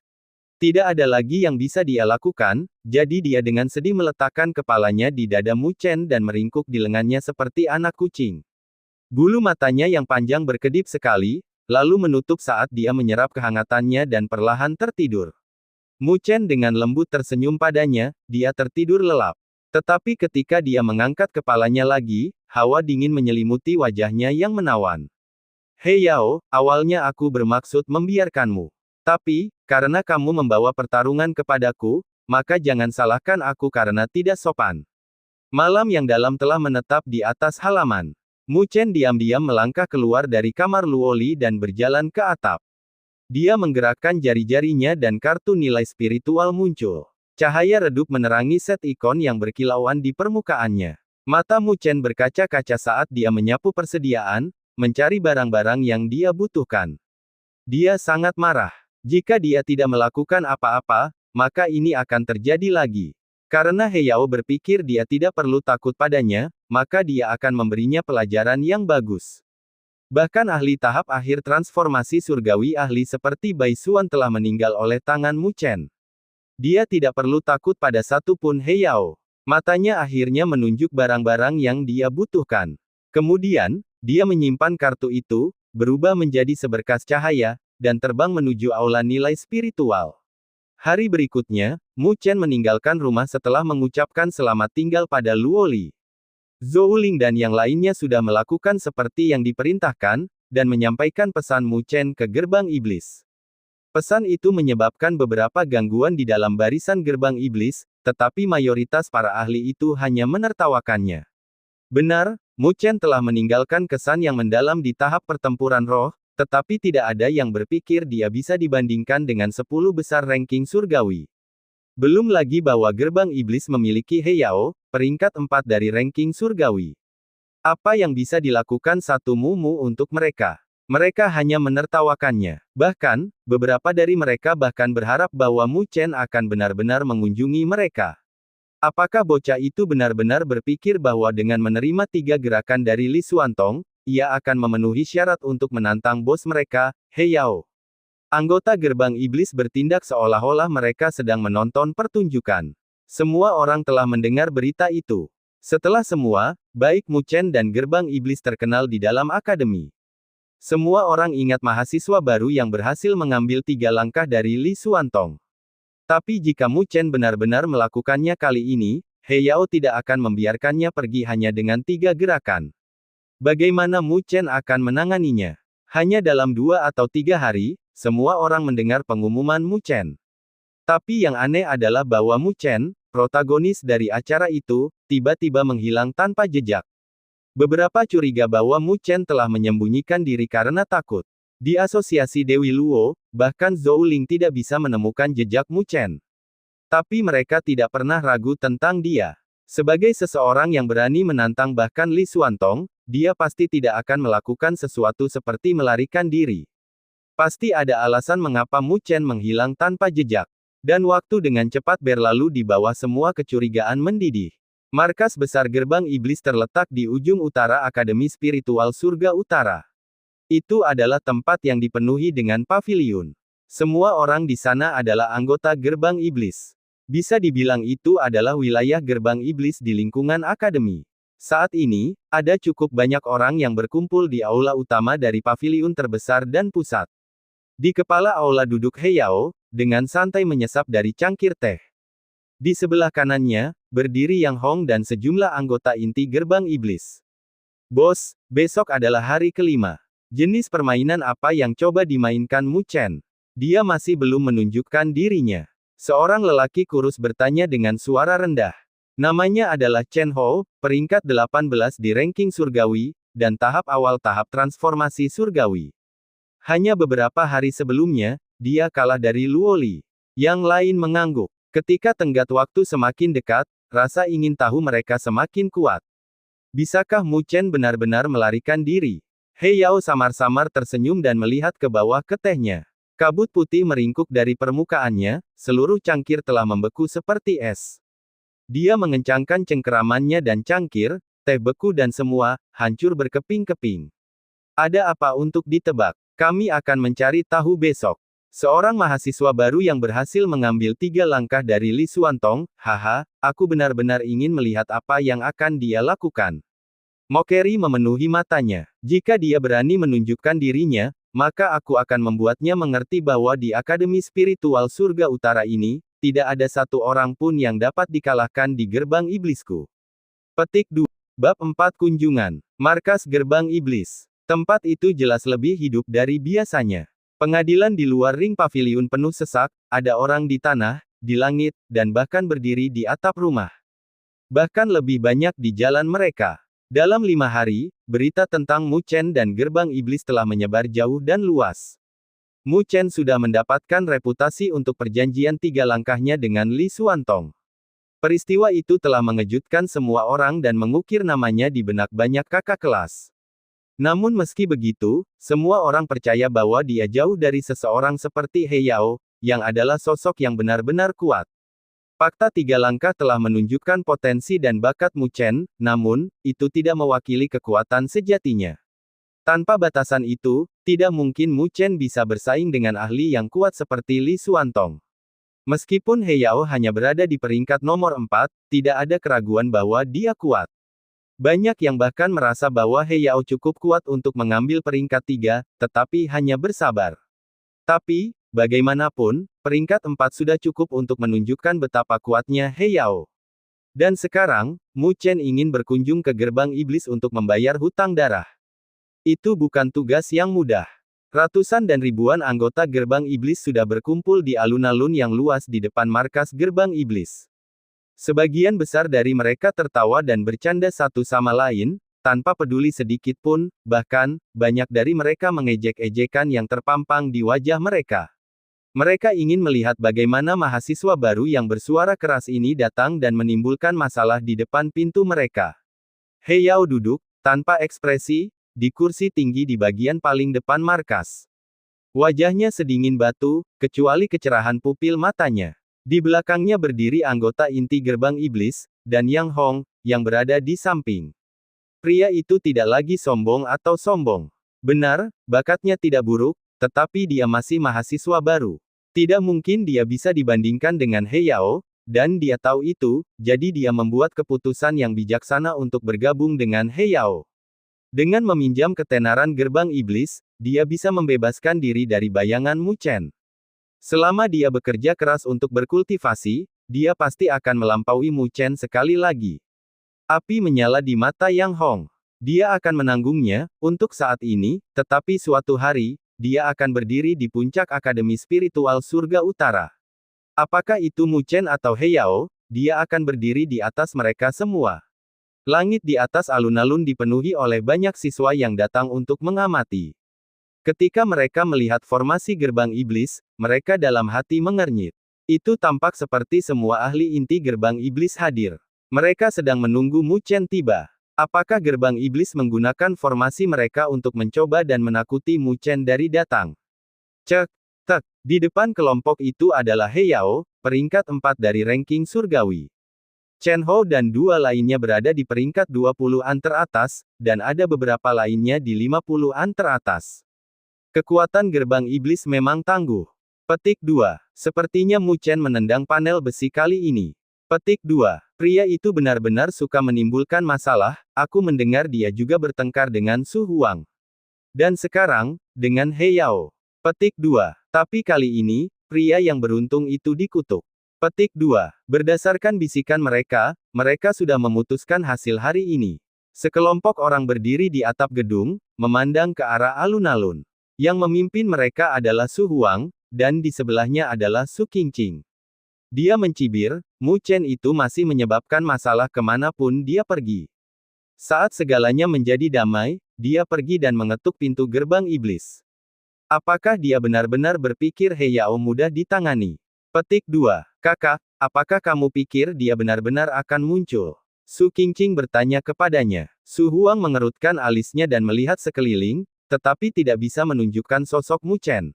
Tidak ada lagi yang bisa dia lakukan, jadi dia dengan sedih meletakkan kepalanya di dada Mu Chen dan meringkuk di lengannya seperti anak kucing. Bulu matanya yang panjang berkedip sekali, lalu menutup saat dia menyerap kehangatannya dan perlahan tertidur. Mu Chen dengan lembut tersenyum padanya, dia tertidur lelap. Tetapi ketika dia mengangkat kepalanya lagi, hawa dingin menyelimuti wajahnya yang menawan. Hei Yao, awalnya aku bermaksud membiarkanmu. Tapi, karena kamu membawa pertarungan kepadaku, maka jangan salahkan aku karena tidak sopan. Malam yang dalam telah menetap di atas halaman. Mu Chen diam-diam melangkah keluar dari kamar Luo Li dan berjalan ke atap. Dia menggerakkan jari-jarinya dan kartu nilai spiritual muncul. Cahaya redup menerangi set ikon yang berkilauan di permukaannya. Mata Mu Chen berkaca-kaca saat dia menyapu persediaan, mencari barang-barang yang dia butuhkan. Dia sangat marah. Jika dia tidak melakukan apa-apa, maka ini akan terjadi lagi. Karena He Yao berpikir dia tidak perlu takut padanya, maka dia akan memberinya pelajaran yang bagus. Bahkan ahli tahap akhir transformasi surgawi ahli seperti Bai Xuan telah meninggal oleh tangan Mu Chen. Dia tidak perlu takut pada satupun He Yao. Matanya akhirnya menunjuk barang-barang yang dia butuhkan. Kemudian, dia menyimpan kartu itu, berubah menjadi seberkas cahaya, dan terbang menuju aula nilai spiritual. Hari berikutnya, Mu Chen meninggalkan rumah setelah mengucapkan selamat tinggal pada Luo Li. Zhou Ling dan yang lainnya sudah melakukan seperti yang diperintahkan, dan menyampaikan pesan Mu Chen ke gerbang iblis. Pesan itu menyebabkan beberapa gangguan di dalam barisan gerbang iblis, tetapi mayoritas para ahli itu hanya menertawakannya. Benar, Mu Chen telah meninggalkan kesan yang mendalam di tahap pertempuran roh, tetapi tidak ada yang berpikir dia bisa dibandingkan dengan 10 besar ranking surgawi. Belum lagi bahwa gerbang iblis memiliki He Yao, peringkat 4 dari ranking surgawi. Apa yang bisa dilakukan satu Mumu untuk mereka? Mereka hanya menertawakannya. Bahkan, beberapa dari mereka bahkan berharap bahwa Mu Chen akan benar-benar mengunjungi mereka. Apakah bocah itu benar-benar berpikir bahwa dengan menerima 3 gerakan dari Li Xuantong, ia akan memenuhi syarat untuk menantang bos mereka, He Yao? Anggota gerbang iblis bertindak seolah-olah mereka sedang menonton pertunjukan. Semua orang telah mendengar berita itu. Setelah semua, baik Mu Chen dan gerbang iblis terkenal di dalam akademi. Semua orang ingat mahasiswa baru yang berhasil mengambil 3 langkah dari Li Xuantong. Tapi jika Mu Chen benar-benar melakukannya kali ini, He Yao tidak akan membiarkannya pergi hanya dengan 3 gerakan. Bagaimana Mu Chen akan menanganinya? Hanya dalam 2 atau 3 hari, semua orang mendengar pengumuman Mu Chen. Tapi yang aneh adalah bahwa Mu Chen, protagonis dari acara itu, tiba-tiba menghilang tanpa jejak. Beberapa curiga bahwa Mu Chen telah menyembunyikan diri karena takut. Di asosiasi Dewi Luo, bahkan Zhou Ling tidak bisa menemukan jejak Mu Chen. Tapi mereka tidak pernah ragu tentang dia. Sebagai seseorang yang berani menantang bahkan Li Xuantong, dia pasti tidak akan melakukan sesuatu seperti melarikan diri. Pasti ada alasan mengapa Mu Chen menghilang tanpa jejak. Dan waktu dengan cepat berlalu di bawah semua kecurigaan mendidih. Markas besar gerbang iblis terletak di ujung utara Akademi Spiritual Surga Utara. Itu adalah tempat yang dipenuhi dengan paviliun. Semua orang di sana adalah anggota gerbang iblis. Bisa dibilang itu adalah wilayah gerbang iblis di lingkungan akademi. Saat ini, ada cukup banyak orang yang berkumpul di aula utama dari paviliun terbesar dan pusat. Di kepala aula duduk He Yao, dengan santai menyesap dari cangkir teh. Di sebelah kanannya, berdiri Yang Hong dan sejumlah anggota inti gerbang iblis. Bos, besok adalah hari kelima. Jenis permainan apa yang coba dimainkan Mu Chen? Dia masih belum menunjukkan dirinya. Seorang lelaki kurus bertanya dengan suara rendah. Namanya adalah Chen Hou, peringkat 18 di ranking surgawi, dan tahap awal tahap transformasi surgawi. Hanya beberapa hari sebelumnya, dia kalah dari Luo Li. Yang lain mengangguk. Ketika tenggat waktu semakin dekat, rasa ingin tahu mereka semakin kuat. Bisakah Mu Chen benar-benar melarikan diri? He Yao samar-samar tersenyum dan melihat ke bawah ke tehnya. Kabut putih meringkuk dari permukaannya, seluruh cangkir telah membeku seperti es. Dia mengencangkan cengkeramannya dan cangkir, teh beku dan semua, hancur berkeping-keping. Ada apa untuk ditebak? Kami akan mencari tahu besok. Seorang mahasiswa baru yang berhasil mengambil 3 langkah dari Li Xuantong, haha, aku benar-benar ingin melihat apa yang akan dia lakukan. Mokeri memenuhi matanya. Jika dia berani menunjukkan dirinya, maka aku akan membuatnya mengerti bahwa di Akademi Spiritual Surga Utara ini, tidak ada satu orang pun yang dapat dikalahkan di gerbang iblisku. Petik 2. Bab 4 Kunjungan. Markas Gerbang Iblis. Tempat itu jelas lebih hidup dari biasanya. Pengadilan di luar ring paviliun penuh sesak, ada orang di tanah, di langit, dan bahkan berdiri di atap rumah. Bahkan lebih banyak di jalan mereka. Dalam 5 hari, berita tentang Mu Chen dan gerbang iblis telah menyebar jauh dan luas. Mu Chen sudah mendapatkan reputasi untuk perjanjian 3 langkahnya dengan Li Xuantong. Peristiwa itu telah mengejutkan semua orang dan mengukir namanya di benak banyak kakak kelas. Namun meski begitu, semua orang percaya bahwa dia jauh dari seseorang seperti He Yao, yang adalah sosok yang benar-benar kuat. Fakta 3 langkah telah menunjukkan potensi dan bakat Mu Chen, namun, itu tidak mewakili kekuatan sejatinya. Tanpa batasan itu, tidak mungkin Mu Chen bisa bersaing dengan ahli yang kuat seperti Li Xuantong. Meskipun He Yao hanya berada di peringkat nomor 4, tidak ada keraguan bahwa dia kuat. Banyak yang bahkan merasa bahwa He Yao cukup kuat untuk mengambil peringkat 3, tetapi hanya bersabar. Tapi, bagaimanapun, peringkat 4 sudah cukup untuk menunjukkan betapa kuatnya He Yao. Dan sekarang, Mu Chen ingin berkunjung ke gerbang iblis untuk membayar hutang darah. Itu bukan tugas yang mudah. Ratusan dan ribuan anggota gerbang iblis sudah berkumpul di alun-alun yang luas di depan markas gerbang iblis. Sebagian besar dari mereka tertawa dan bercanda satu sama lain, tanpa peduli sedikit pun, bahkan, banyak dari mereka mengejek-ejekan yang terpampang di wajah mereka. Mereka ingin melihat bagaimana mahasiswa baru yang bersuara keras ini datang dan menimbulkan masalah di depan pintu mereka. He Yao duduk, tanpa ekspresi, di kursi tinggi di bagian paling depan markas. Wajahnya sedingin batu, kecuali kecerahan pupil matanya. Di belakangnya berdiri anggota inti gerbang iblis, dan Yang Hong, yang berada di samping. Pria itu tidak lagi sombong atau sombong. Benar, bakatnya tidak buruk, tetapi dia masih mahasiswa baru. Tidak mungkin dia bisa dibandingkan dengan He Yao, dan dia tahu itu, jadi dia membuat keputusan yang bijaksana untuk bergabung dengan He Yao. Dengan meminjam ketenaran gerbang iblis, dia bisa membebaskan diri dari bayangan Mu Chen. Selama dia bekerja keras untuk berkultivasi, dia pasti akan melampaui Mu Chen sekali lagi. Api menyala di mata Yang Hong. Dia akan menanggungnya, untuk saat ini, tetapi suatu hari, dia akan berdiri di puncak Akademi Spiritual Surga Utara. Apakah itu Mu Chen atau He Yao, dia akan berdiri di atas mereka semua. Langit di atas alun-alun dipenuhi oleh banyak siswa yang datang untuk mengamati. Ketika mereka melihat formasi gerbang iblis, mereka dalam hati mengernyit. Itu tampak seperti semua ahli inti gerbang iblis hadir. Mereka sedang menunggu Mu Chen tiba. Apakah gerbang iblis menggunakan formasi mereka untuk mencoba dan menakuti Mu Chen dari datang? Cek, tek. Di depan kelompok itu adalah He Yao, peringkat 4 dari ranking surgawi. Chen Hou dan 2 lainnya berada di peringkat 20-an teratas, dan ada beberapa lainnya di 50-an teratas. Kekuatan gerbang iblis memang tangguh. Petik 2. Sepertinya Mu Chen menendang panel besi kali ini. Petik 2. Pria itu benar-benar suka menimbulkan masalah, aku mendengar dia juga bertengkar dengan Su Huang. Dan sekarang, dengan He Yao. Petik 2. Tapi kali ini, pria yang beruntung itu dikutuk. Petik 2. Berdasarkan bisikan mereka, mereka sudah memutuskan hasil hari ini. Sekelompok orang berdiri di atap gedung, memandang ke arah alun-alun. Yang memimpin mereka adalah Su Huang, dan di sebelahnya adalah Su Qingqing. Dia mencibir, Mu Chen itu masih menyebabkan masalah kemanapun dia pergi. Saat segalanya menjadi damai, dia pergi dan mengetuk pintu gerbang iblis. Apakah dia benar-benar berpikir He Yao mudah ditangani? Petik 2. Kakak, apakah kamu pikir dia benar-benar akan muncul? Su Qingqing bertanya kepadanya. Su Huang mengerutkan alisnya dan melihat sekeliling, tetapi tidak bisa menunjukkan sosok Mu Chen.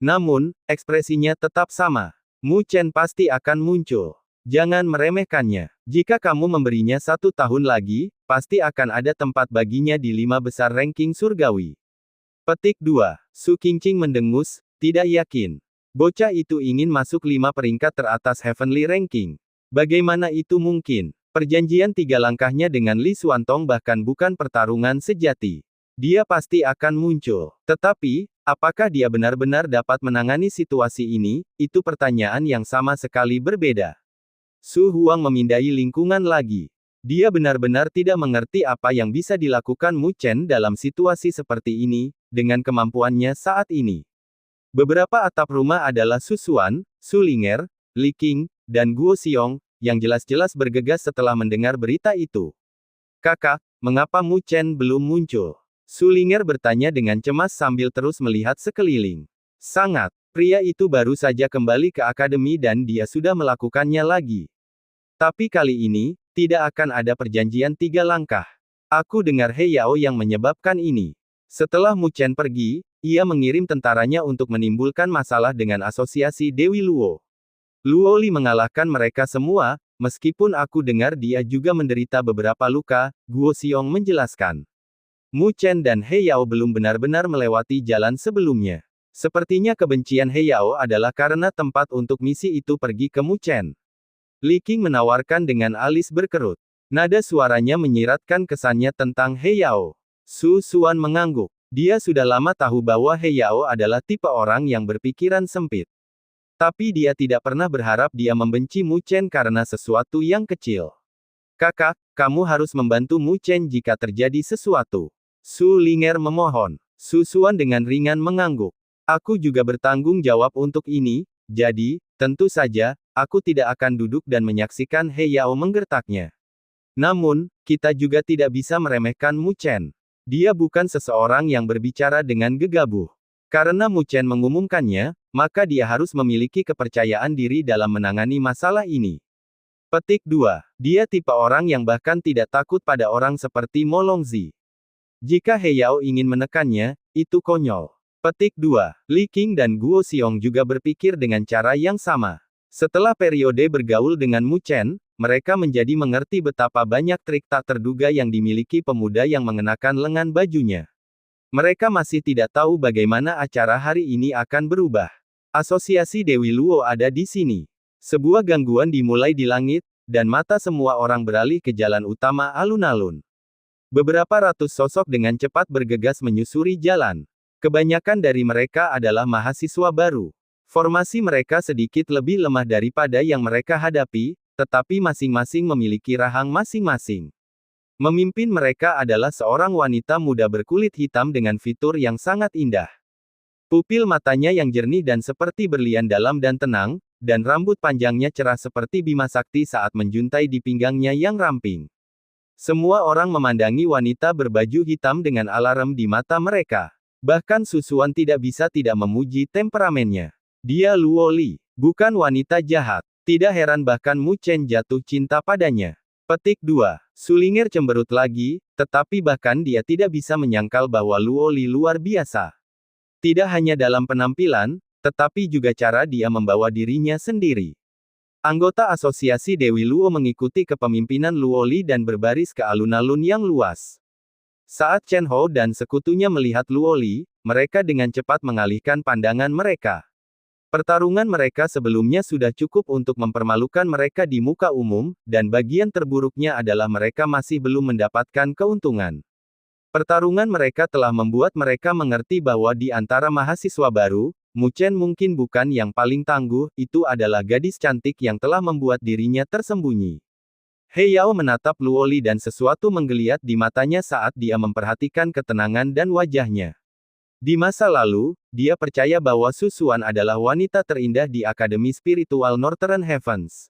Namun, ekspresinya tetap sama. Mu Chen pasti akan muncul. Jangan meremehkannya. Jika kamu memberinya 1 tahun lagi, pasti akan ada tempat baginya di 5 besar ranking surgawi. Petik 2. Su Qingqing mendengus, tidak yakin. Bocah itu ingin masuk 5 peringkat teratas Heavenly Ranking. Bagaimana itu mungkin? Perjanjian 3 langkahnya dengan Li Xuantong bahkan bukan pertarungan sejati. Dia pasti akan muncul. Tetapi, apakah dia benar-benar dapat menangani situasi ini? Itu pertanyaan yang sama sekali berbeda. Su Huang memindai lingkungan lagi. Dia benar-benar tidak mengerti apa yang bisa dilakukan Mu Chen dalam situasi seperti ini, dengan kemampuannya saat ini. Beberapa atap rumah adalah Su Xuan, Su Linger, Li Qing, dan Guo Xiong, yang jelas-jelas bergegas setelah mendengar berita itu. Kakak, mengapa Mu Chen belum muncul? Su Linger bertanya dengan cemas sambil terus melihat sekeliling. Sangat. Pria itu baru saja kembali ke akademi dan dia sudah melakukannya lagi. Tapi kali ini, tidak akan ada perjanjian 3 langkah. Aku dengar He Yao yang menyebabkan ini. Setelah Mu Chen pergi, ia mengirim tentaranya untuk menimbulkan masalah dengan asosiasi Dewi Luo. Luo Li mengalahkan mereka semua, meskipun aku dengar dia juga menderita beberapa luka, Guo Xiong menjelaskan. Mu Chen dan He Yao belum benar-benar melewati jalan sebelumnya. Sepertinya kebencian He Yao adalah karena tempat untuk misi itu pergi ke Mu Chen. Li Qing menawarkan dengan alis berkerut. Nada suaranya menyiratkan kesannya tentang He Yao. Su Xuan mengangguk. Dia sudah lama tahu bahwa He Yao adalah tipe orang yang berpikiran sempit. Tapi dia tidak pernah berharap dia membenci Mu Chen karena sesuatu yang kecil. Kakak, kamu harus membantu Mu Chen jika terjadi sesuatu. Su Linger memohon. Su Xuan dengan ringan mengangguk. Aku juga bertanggung jawab untuk ini, jadi, tentu saja, aku tidak akan duduk dan menyaksikan He Yao menggertaknya. Namun, kita juga tidak bisa meremehkan Mu Chen. Dia bukan seseorang yang berbicara dengan gegabah. Karena Mu Chen mengumumkannya, maka dia harus memiliki kepercayaan diri dalam menangani masalah ini. Petik 2. Dia tipe orang yang bahkan tidak takut pada orang seperti Mo Longzi. Jika He Yao ingin menekannya, itu konyol. Petik 2. Li Qing dan Guo Xiong juga berpikir dengan cara yang sama. Setelah periode bergaul dengan Mu Chen, mereka menjadi mengerti betapa banyak trik tak terduga yang dimiliki pemuda yang mengenakan lengan bajunya. Mereka masih tidak tahu bagaimana acara hari ini akan berubah. Asosiasi Dewi Luo ada di sini. Sebuah gangguan dimulai di langit, dan mata semua orang beralih ke jalan utama alun-alun. Beberapa ratus sosok dengan cepat bergegas menyusuri jalan. Kebanyakan dari mereka adalah mahasiswa baru. Formasi mereka sedikit lebih lemah daripada yang mereka hadapi, tetapi masing-masing memiliki rahang masing-masing. Memimpin mereka adalah seorang wanita muda berkulit hitam dengan fitur yang sangat indah. Pupil matanya yang jernih dan seperti berlian dalam dan tenang, dan rambut panjangnya cerah seperti Bima Sakti saat menjuntai di pinggangnya yang ramping. Semua orang memandangi wanita berbaju hitam dengan alarm di mata mereka. Bahkan Su Xuan tidak bisa tidak memuji temperamennya. Dia Luo Li, bukan wanita jahat. Tidak heran bahkan Mu Chen jatuh cinta padanya. Petik 2. Su Linger cemberut lagi, tetapi bahkan dia tidak bisa menyangkal bahwa Luo Li luar biasa. Tidak hanya dalam penampilan, tetapi juga cara dia membawa dirinya sendiri. Anggota asosiasi Dewi Luo mengikuti kepemimpinan Luo Li dan berbaris ke alun-alun yang luas. Saat Chen Hou dan sekutunya melihat Luo Li, mereka dengan cepat mengalihkan pandangan mereka. Pertarungan mereka sebelumnya sudah cukup untuk mempermalukan mereka di muka umum, dan bagian terburuknya adalah mereka masih belum mendapatkan keuntungan. Pertarungan mereka telah membuat mereka mengerti bahwa di antara mahasiswa baru, Mu Chen mungkin bukan yang paling tangguh, itu adalah gadis cantik yang telah membuat dirinya tersembunyi. He Yao menatap Luo Li dan sesuatu menggeliat di matanya saat dia memperhatikan ketenangan dan wajahnya. Di masa lalu, dia percaya bahwa Su Xuan adalah wanita terindah di Akademi Spiritual Northern Heavens.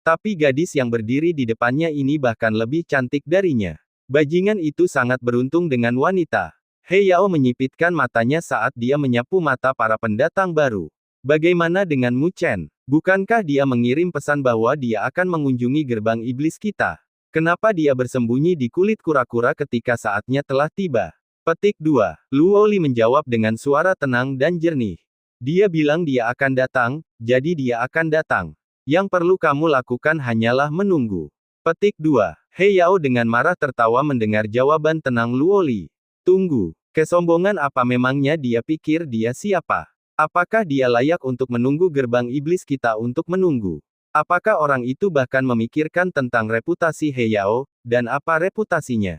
Tapi gadis yang berdiri di depannya ini bahkan lebih cantik darinya. Bajingan itu sangat beruntung dengan wanita. He Yao menyipitkan matanya saat dia menyapu mata para pendatang baru. Bagaimana dengan Mu Chen? Bukankah dia mengirim pesan bahwa dia akan mengunjungi gerbang iblis kita? Kenapa dia bersembunyi di kulit kura-kura ketika saatnya telah tiba? Petik 2. Luo Li menjawab dengan suara tenang dan jernih. Dia bilang dia akan datang, jadi dia akan datang. Yang perlu kamu lakukan hanyalah menunggu. Petik 2. He Yao dengan marah tertawa mendengar jawaban tenang Luo Li. Tunggu. Kesombongan apa memangnya dia pikir dia siapa? Apakah dia layak untuk menunggu gerbang iblis kita untuk menunggu? Apakah orang itu bahkan memikirkan tentang reputasi He Yao, dan apa reputasinya?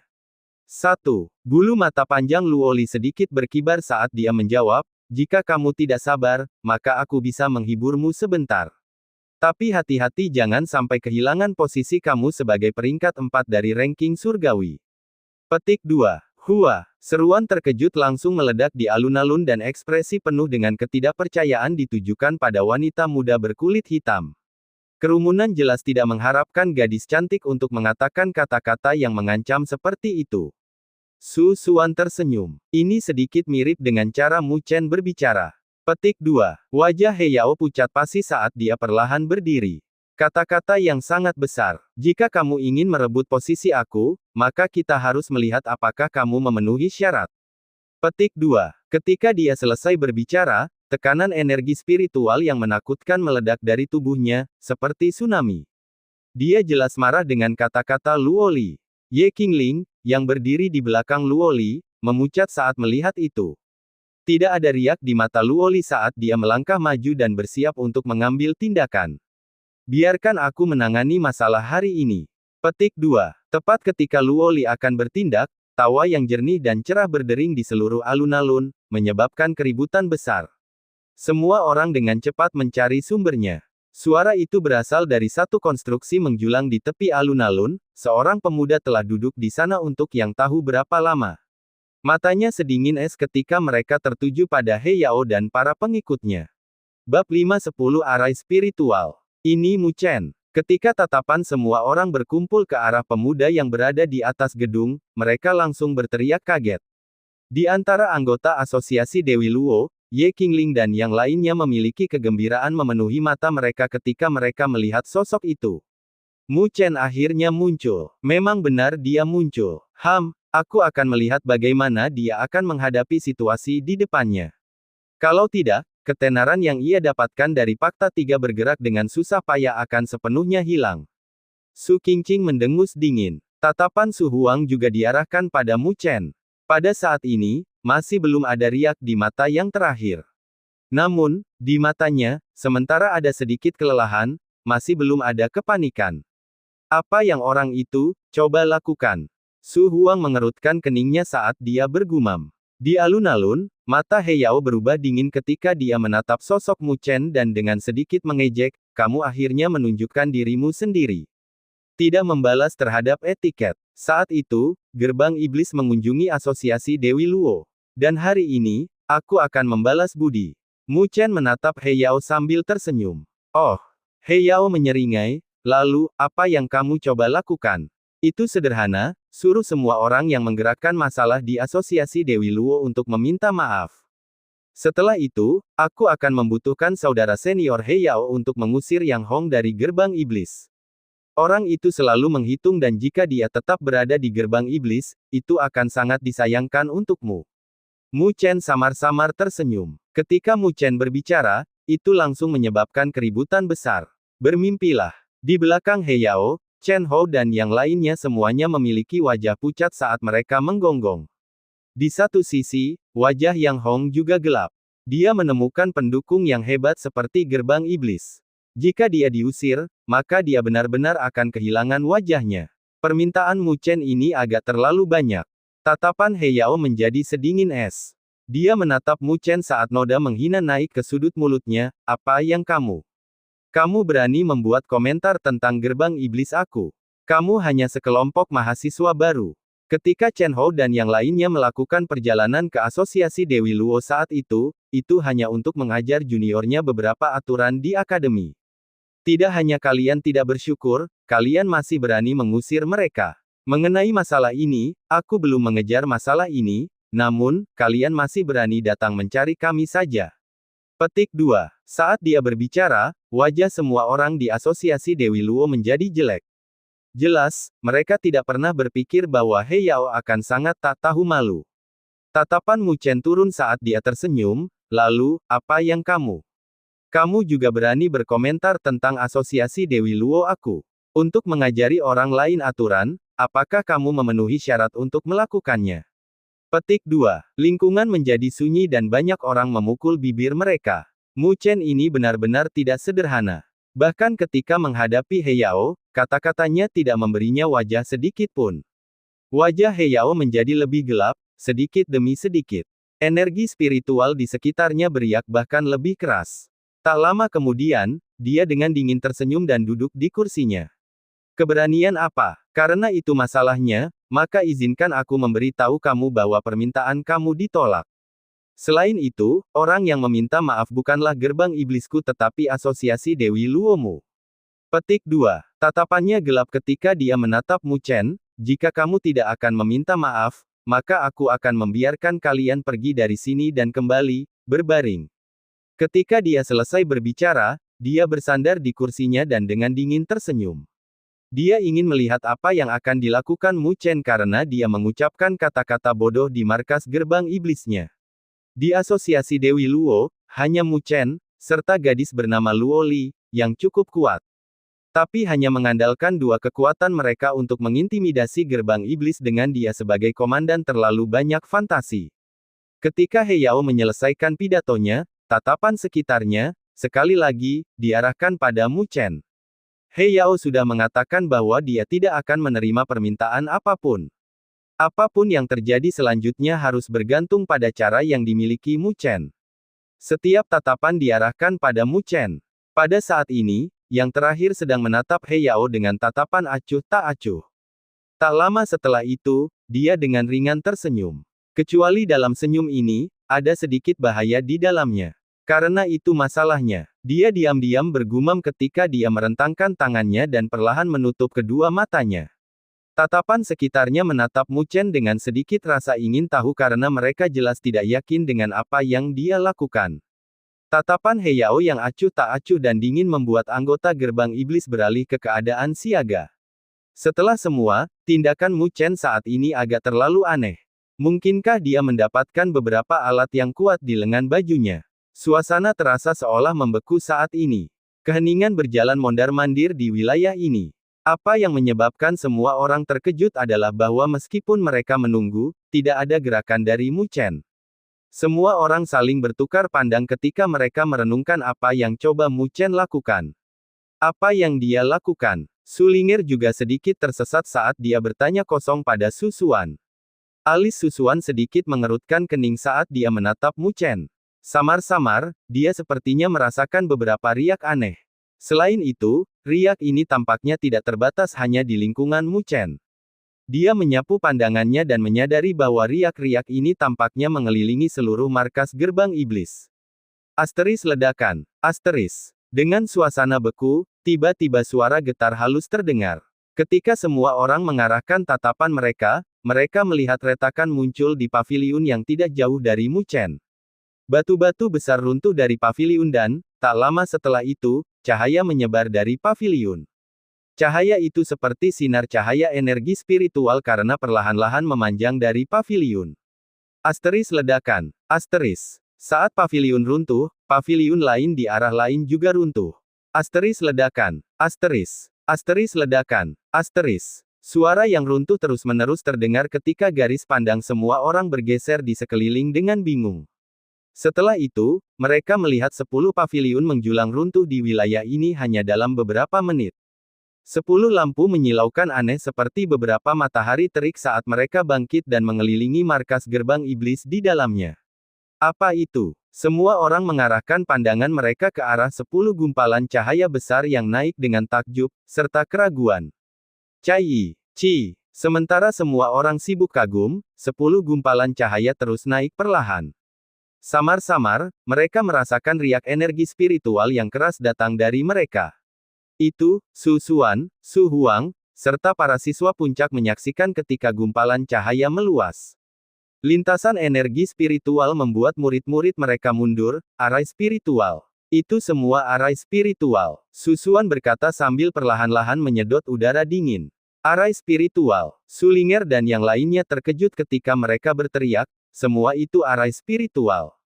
1. Bulu mata panjang Luo Li sedikit berkibar saat dia menjawab, jika kamu tidak sabar, maka aku bisa menghiburmu sebentar. Tapi hati-hati jangan sampai kehilangan posisi kamu sebagai peringkat 4 dari ranking surgawi. Petik 2. Hua, seruan terkejut langsung meledak di alun-alun dan ekspresi penuh dengan ketidakpercayaan ditujukan pada wanita muda berkulit hitam. Kerumunan jelas tidak mengharapkan gadis cantik untuk mengatakan kata-kata yang mengancam seperti itu. Su Xuan tersenyum. Ini sedikit mirip dengan cara Mu Chen berbicara. Petik 2. Wajah He Yao pucat pasi saat dia perlahan berdiri. Kata-kata yang sangat besar. Jika kamu ingin merebut posisi aku, maka kita harus melihat apakah kamu memenuhi syarat. Petik 2. Ketika dia selesai berbicara, tekanan energi spiritual yang menakutkan meledak dari tubuhnya, seperti tsunami. Dia jelas marah dengan kata-kata Luo Li. Ye Qingling, yang berdiri di belakang Luo Li, memucat saat melihat itu. Tidak ada riak di mata Luo Li saat dia melangkah maju dan bersiap untuk mengambil tindakan. Biarkan aku menangani masalah hari ini. Petik 2. Tepat ketika Luo Li akan bertindak, tawa yang jernih dan cerah berdering di seluruh alun-alun, menyebabkan keributan besar. Semua orang dengan cepat mencari sumbernya. Suara itu berasal dari satu konstruksi menjulang di tepi alun-alun, seorang pemuda telah duduk di sana untuk yang tahu berapa lama. Matanya sedingin es ketika mereka tertuju pada He Yao dan para pengikutnya. Bab 510 Arai Spiritual. Ini Mu Chen. Ketika tatapan semua orang berkumpul ke arah pemuda yang berada di atas gedung, mereka langsung berteriak kaget. Di antara anggota asosiasi Dewi Luo, Ye Qingling dan yang lainnya memiliki kegembiraan memenuhi mata mereka ketika mereka melihat sosok itu. Mu Chen akhirnya muncul. Memang benar dia muncul. Aku akan melihat bagaimana dia akan menghadapi situasi di depannya. Kalau tidak, ketenaran yang ia dapatkan dari Fakta 3 bergerak dengan susah payah akan sepenuhnya hilang. Su Qingqing mendengus dingin. Tatapan Su Huang juga diarahkan pada Mu Chen. Pada saat ini, masih belum ada riak di mata yang terakhir. Namun, di matanya, sementara ada sedikit kelelahan, masih belum ada kepanikan. Apa yang orang itu coba lakukan? Su Huang mengerutkan keningnya saat dia bergumam. Di alun-alun, mata He Yao berubah dingin ketika dia menatap sosok Mu Chen dan dengan sedikit mengejek, kamu akhirnya menunjukkan dirimu sendiri. Tidak membalas terhadap etiket. Saat itu, gerbang iblis mengunjungi asosiasi Dewi Luo. Dan hari ini, aku akan membalas budi. Mu Chen menatap He Yao sambil tersenyum. Oh, He Yao menyeringai, lalu, apa yang kamu coba lakukan? Itu sederhana, suruh semua orang yang menggerakkan masalah di asosiasi Dewi Luo untuk meminta maaf. Setelah itu, aku akan membutuhkan saudara senior He Yao untuk mengusir Yang Hong dari gerbang iblis. Orang itu selalu menghitung dan jika dia tetap berada di gerbang iblis, itu akan sangat disayangkan untukmu. Mu Chen samar-samar tersenyum. Ketika Mu Chen berbicara, itu langsung menyebabkan keributan besar. Bermimpilah. Di belakang He Yao, Chen Hou dan yang lainnya semuanya memiliki wajah pucat saat mereka menggonggong. Di satu sisi, wajah Yang Hong juga gelap. Dia menemukan pendukung yang hebat seperti gerbang iblis. Jika dia diusir, maka dia benar-benar akan kehilangan wajahnya. Permintaan Mu Chen ini agak terlalu banyak. Tatapan He Yao menjadi sedingin es. Dia menatap Mu Chen saat noda menghina naik ke sudut mulutnya, apa yang kamu? Kamu berani membuat komentar tentang gerbang iblis aku. Kamu hanya sekelompok mahasiswa baru. Ketika Chen Hou dan yang lainnya melakukan perjalanan ke asosiasi Dewi Luo saat itu hanya untuk mengajar juniornya beberapa aturan di akademi. Tidak hanya kalian tidak bersyukur, kalian masih berani mengusir mereka. Mengenai masalah ini, aku belum mengejar masalah ini, namun, kalian masih berani datang mencari kami saja. Petik 2. Saat dia berbicara, wajah semua orang di asosiasi Dewi Luo menjadi jelek. Jelas, mereka tidak pernah berpikir bahwa He Yao akan sangat tak tahu malu. Tatapan Mu Chen turun saat dia tersenyum, lalu, apa yang kamu? Kamu juga berani berkomentar tentang asosiasi Dewi Luo aku. Untuk mengajari orang lain aturan, apakah kamu memenuhi syarat untuk melakukannya? Petik 2. Lingkungan menjadi sunyi dan banyak orang memukul bibir mereka. Mu Chen ini benar-benar tidak sederhana. Bahkan ketika menghadapi He Yao, kata-katanya tidak memberinya wajah sedikit pun. Wajah He Yao menjadi lebih gelap, sedikit demi sedikit. Energi spiritual di sekitarnya beriak bahkan lebih keras. Tak lama kemudian, dia dengan dingin tersenyum dan duduk di kursinya. Keberanian apa? Karena itu masalahnya, maka izinkan aku memberitahu kamu bahwa permintaan kamu ditolak. Selain itu, orang yang meminta maaf bukanlah gerbang iblisku tetapi asosiasi Dewi Luomu. Petik 2. Tatapannya gelap ketika dia menatap Mu Chen, jika kamu tidak akan meminta maaf, maka aku akan membiarkan kalian pergi dari sini dan kembali, berbaring. Ketika dia selesai berbicara, dia bersandar di kursinya dan dengan dingin tersenyum. Dia ingin melihat apa yang akan dilakukan Mu Chen karena dia mengucapkan kata-kata bodoh di markas gerbang iblisnya. Di asosiasi Dewi Luo, hanya Mu Chen, serta gadis bernama Luo Li, yang cukup kuat. Tapi hanya mengandalkan dua kekuatan mereka untuk mengintimidasi gerbang iblis dengan dia sebagai komandan terlalu banyak fantasi. Ketika He Yao menyelesaikan pidatonya, tatapan sekitarnya, sekali lagi, diarahkan pada Mu Chen. He Yao sudah mengatakan bahwa dia tidak akan menerima permintaan apapun. Apapun yang terjadi selanjutnya harus bergantung pada cara yang dimiliki Mu Chen. Setiap tatapan diarahkan pada Mu Chen. Pada saat ini, yang terakhir sedang menatap He Yao dengan tatapan acuh tak acuh. Tak lama setelah itu, dia dengan ringan tersenyum. Kecuali dalam senyum ini, ada sedikit bahaya di dalamnya. Karena itu masalahnya. Dia diam-diam bergumam ketika dia merentangkan tangannya dan perlahan menutup kedua matanya. Tatapan sekitarnya menatap Mu Chen dengan sedikit rasa ingin tahu karena mereka jelas tidak yakin dengan apa yang dia lakukan. Tatapan He Yao yang acuh tak acuh dan dingin membuat anggota gerbang iblis beralih ke keadaan siaga. Setelah semua, tindakan Mu Chen saat ini agak terlalu aneh. Mungkinkah dia mendapatkan beberapa alat yang kuat di lengan bajunya? Suasana terasa seolah membeku saat ini. Keheningan berjalan mondar-mandir di wilayah ini. Apa yang menyebabkan semua orang terkejut adalah bahwa meskipun mereka menunggu, tidak ada gerakan dari Mu Chen. Semua orang saling bertukar pandang ketika mereka merenungkan apa yang coba Mu Chen lakukan. Apa yang dia lakukan? Su Ling'er juga sedikit tersesat saat dia bertanya kosong pada Su Xuan. Alis Su Xuan sedikit mengerutkan kening saat dia menatap Mu Chen. Samar-samar, dia sepertinya merasakan beberapa riak aneh. Selain itu, riak ini tampaknya tidak terbatas hanya di lingkungan Mu Chen. Dia menyapu pandangannya dan menyadari bahwa riak-riak ini tampaknya mengelilingi seluruh markas gerbang iblis. Asteris ledakan. Asteris. Dengan suasana beku, tiba-tiba suara getar halus terdengar. Ketika semua orang mengarahkan tatapan mereka, mereka melihat retakan muncul di paviliun yang tidak jauh dari Mu Chen. Batu-batu besar runtuh dari paviliun dan, tak lama setelah itu, cahaya menyebar dari paviliun. Cahaya itu seperti sinar cahaya energi spiritual karena perlahan-lahan memanjang dari paviliun. Asteris ledakan. Asteris. Saat paviliun runtuh, paviliun lain di arah lain juga runtuh. Asteris ledakan. Asteris. Asteris ledakan. Asteris. Suara yang runtuh terus-menerus terdengar ketika garis pandang semua orang bergeser di sekeliling dengan bingung. Setelah itu, mereka melihat 10 paviliun menjulang runtuh di wilayah ini hanya dalam beberapa menit. 10 lampu menyilaukan aneh seperti beberapa matahari terik saat mereka bangkit dan mengelilingi markas gerbang iblis di dalamnya. Apa itu? Semua orang mengarahkan pandangan mereka ke arah 10 gumpalan cahaya besar yang naik dengan takjub, serta keraguan. Cai, Ci. Sementara semua orang sibuk kagum, 10 gumpalan cahaya terus naik perlahan. Samar-samar, mereka merasakan riak energi spiritual yang keras datang dari mereka. Itu, Su Xuan, Su Huang, serta para siswa puncak menyaksikan ketika gumpalan cahaya meluas. Lintasan energi spiritual membuat murid-murid mereka mundur, arai spiritual. Itu semua arai spiritual. Susuan berkata sambil perlahan-lahan menyedot udara dingin. Arai spiritual. Sulinger dan yang lainnya terkejut ketika mereka berteriak, semua itu arai spiritual.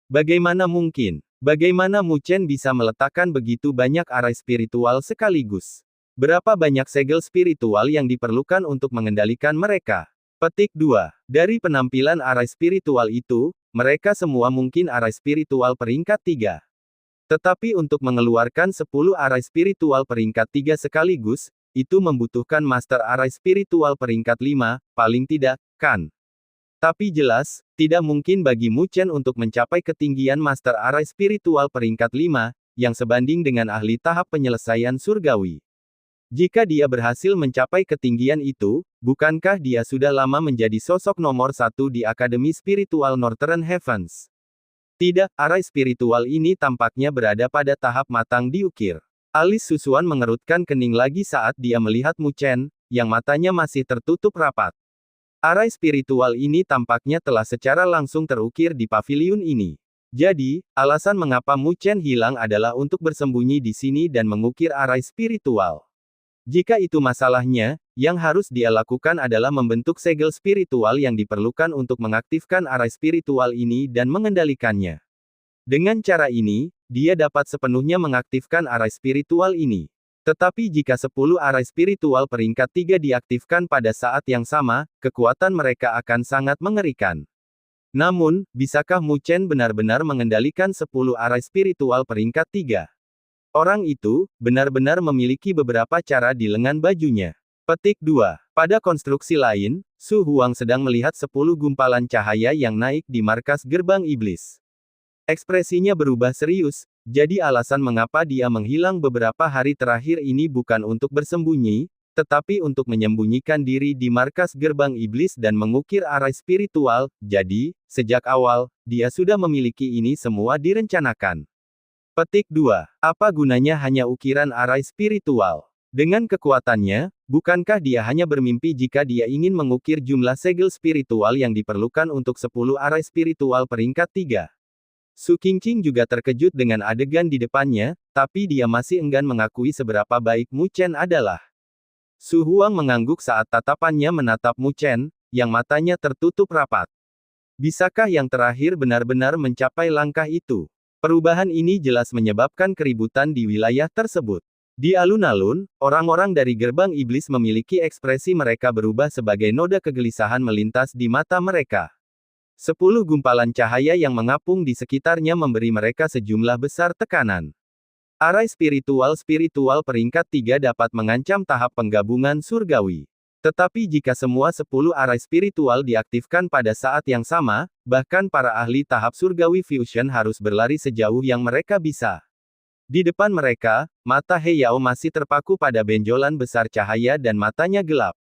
Bagaimana mungkin? Bagaimana Mu Chen bisa meletakkan begitu banyak arai spiritual sekaligus? Berapa banyak segel spiritual yang diperlukan untuk mengendalikan mereka? Petik 2. Dari penampilan arai spiritual itu, mereka semua mungkin arai spiritual peringkat 3. Tetapi untuk mengeluarkan 10 arai spiritual peringkat 3 sekaligus, itu membutuhkan master arai spiritual peringkat 5, paling tidak, kan? Tapi jelas, tidak mungkin bagi Mu Chen untuk mencapai ketinggian master arai spiritual peringkat 5, yang sebanding dengan ahli tahap penyelesaian surgawi. Jika dia berhasil mencapai ketinggian itu, bukankah dia sudah lama menjadi sosok nomor 1 di Akademi Spiritual Northern Heavens? Tidak, arai spiritual ini tampaknya berada pada tahap matang diukir. Alis Susuan mengerutkan kening lagi saat dia melihat Mu Chen, yang matanya masih tertutup rapat. Arai spiritual ini tampaknya telah secara langsung terukir di paviliun ini. Jadi, alasan mengapa Mu Chen hilang adalah untuk bersembunyi di sini dan mengukir arai spiritual. Jika itu masalahnya, yang harus dia lakukan adalah membentuk segel spiritual yang diperlukan untuk mengaktifkan arai spiritual ini dan mengendalikannya. Dengan cara ini, dia dapat sepenuhnya mengaktifkan arai spiritual ini. Tetapi jika 10 arai spiritual peringkat 3 diaktifkan pada saat yang sama, kekuatan mereka akan sangat mengerikan. Namun, bisakah Mu Chen benar-benar mengendalikan 10 arai spiritual peringkat 3? Orang itu, benar-benar memiliki beberapa cara di lengan bajunya. Petik 2. Pada konstruksi lain, Su Huang sedang melihat 10 gumpalan cahaya yang naik di markas gerbang iblis. Ekspresinya berubah serius, jadi alasan mengapa dia menghilang beberapa hari terakhir ini bukan untuk bersembunyi, tetapi untuk menyembunyikan diri di markas gerbang iblis dan mengukir arai spiritual, jadi, sejak awal, dia sudah memiliki ini semua direncanakan. Petik 2. Apa gunanya hanya ukiran arai spiritual? Dengan kekuatannya, bukankah dia hanya bermimpi jika dia ingin mengukir jumlah segel spiritual yang diperlukan untuk 10 arai spiritual peringkat 3? Su Qingqing juga terkejut dengan adegan di depannya, tapi dia masih enggan mengakui seberapa baik Mu Chen adalah. Su Huang mengangguk saat tatapannya menatap Mu Chen, yang matanya tertutup rapat. Bisakah yang terakhir benar-benar mencapai langkah itu? Perubahan ini jelas menyebabkan keributan di wilayah tersebut. Di alun-alun, orang-orang dari gerbang iblis memiliki ekspresi mereka berubah sebagai noda kegelisahan melintas di mata mereka. 10 gumpalan cahaya yang mengapung di sekitarnya memberi mereka sejumlah besar tekanan. Arai spiritual peringkat 3 dapat mengancam tahap penggabungan surgawi. Tetapi jika semua 10 arai spiritual diaktifkan pada saat yang sama, bahkan para ahli tahap surgawi fusion harus berlari sejauh yang mereka bisa. Di depan mereka, mata He Yao masih terpaku pada benjolan besar cahaya dan matanya gelap.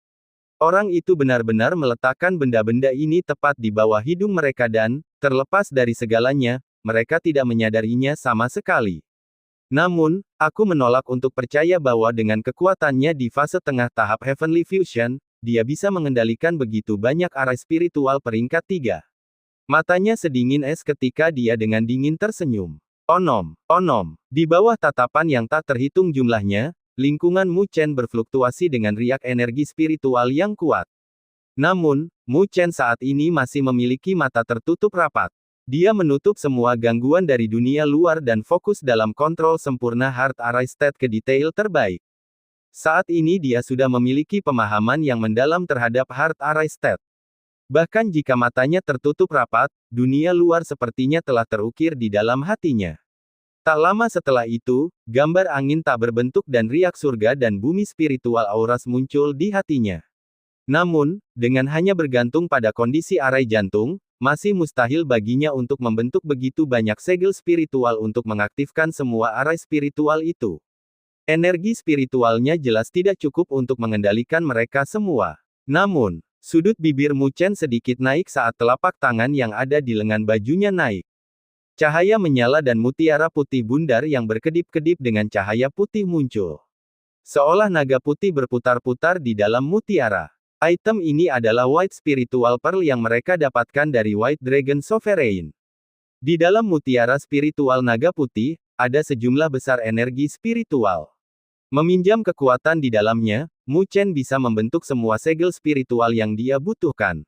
Orang itu benar-benar meletakkan benda-benda ini tepat di bawah hidung mereka dan, terlepas dari segalanya, mereka tidak menyadarinya sama sekali. Namun, aku menolak untuk percaya bahwa dengan kekuatannya di fase tengah tahap Heavenly Fusion, dia bisa mengendalikan begitu banyak arai spiritual peringkat 3. Matanya sedingin es ketika dia dengan dingin tersenyum. Onom, onom. Di bawah tatapan yang tak terhitung jumlahnya, lingkungan Mu Chen berfluktuasi dengan riak energi spiritual yang kuat. Namun, Mu Chen saat ini masih memiliki mata tertutup rapat. Dia menutup semua gangguan dari dunia luar dan fokus dalam kontrol sempurna Heart Array State ke detail terbaik. Saat ini dia sudah memiliki pemahaman yang mendalam terhadap Heart Array State. Bahkan jika matanya tertutup rapat, dunia luar sepertinya telah terukir di dalam hatinya. Tak lama setelah itu, gambar angin tak berbentuk dan riak surga dan bumi spiritual auras muncul di hatinya. Namun, dengan hanya bergantung pada kondisi arai jantung, masih mustahil baginya untuk membentuk begitu banyak segel spiritual untuk mengaktifkan semua arai spiritual itu. Energi spiritualnya jelas tidak cukup untuk mengendalikan mereka semua. Namun, sudut bibir Mu Chen sedikit naik saat telapak tangan yang ada di lengan bajunya naik. Cahaya menyala dan mutiara putih bundar yang berkedip-kedip dengan cahaya putih muncul. Seolah naga putih berputar-putar di dalam mutiara. Item ini adalah White Spiritual Pearl yang mereka dapatkan dari White Dragon Sovereign. Di dalam mutiara spiritual naga putih, ada sejumlah besar energi spiritual. Meminjam kekuatan di dalamnya, Mu Chen bisa membentuk semua segel spiritual yang dia butuhkan.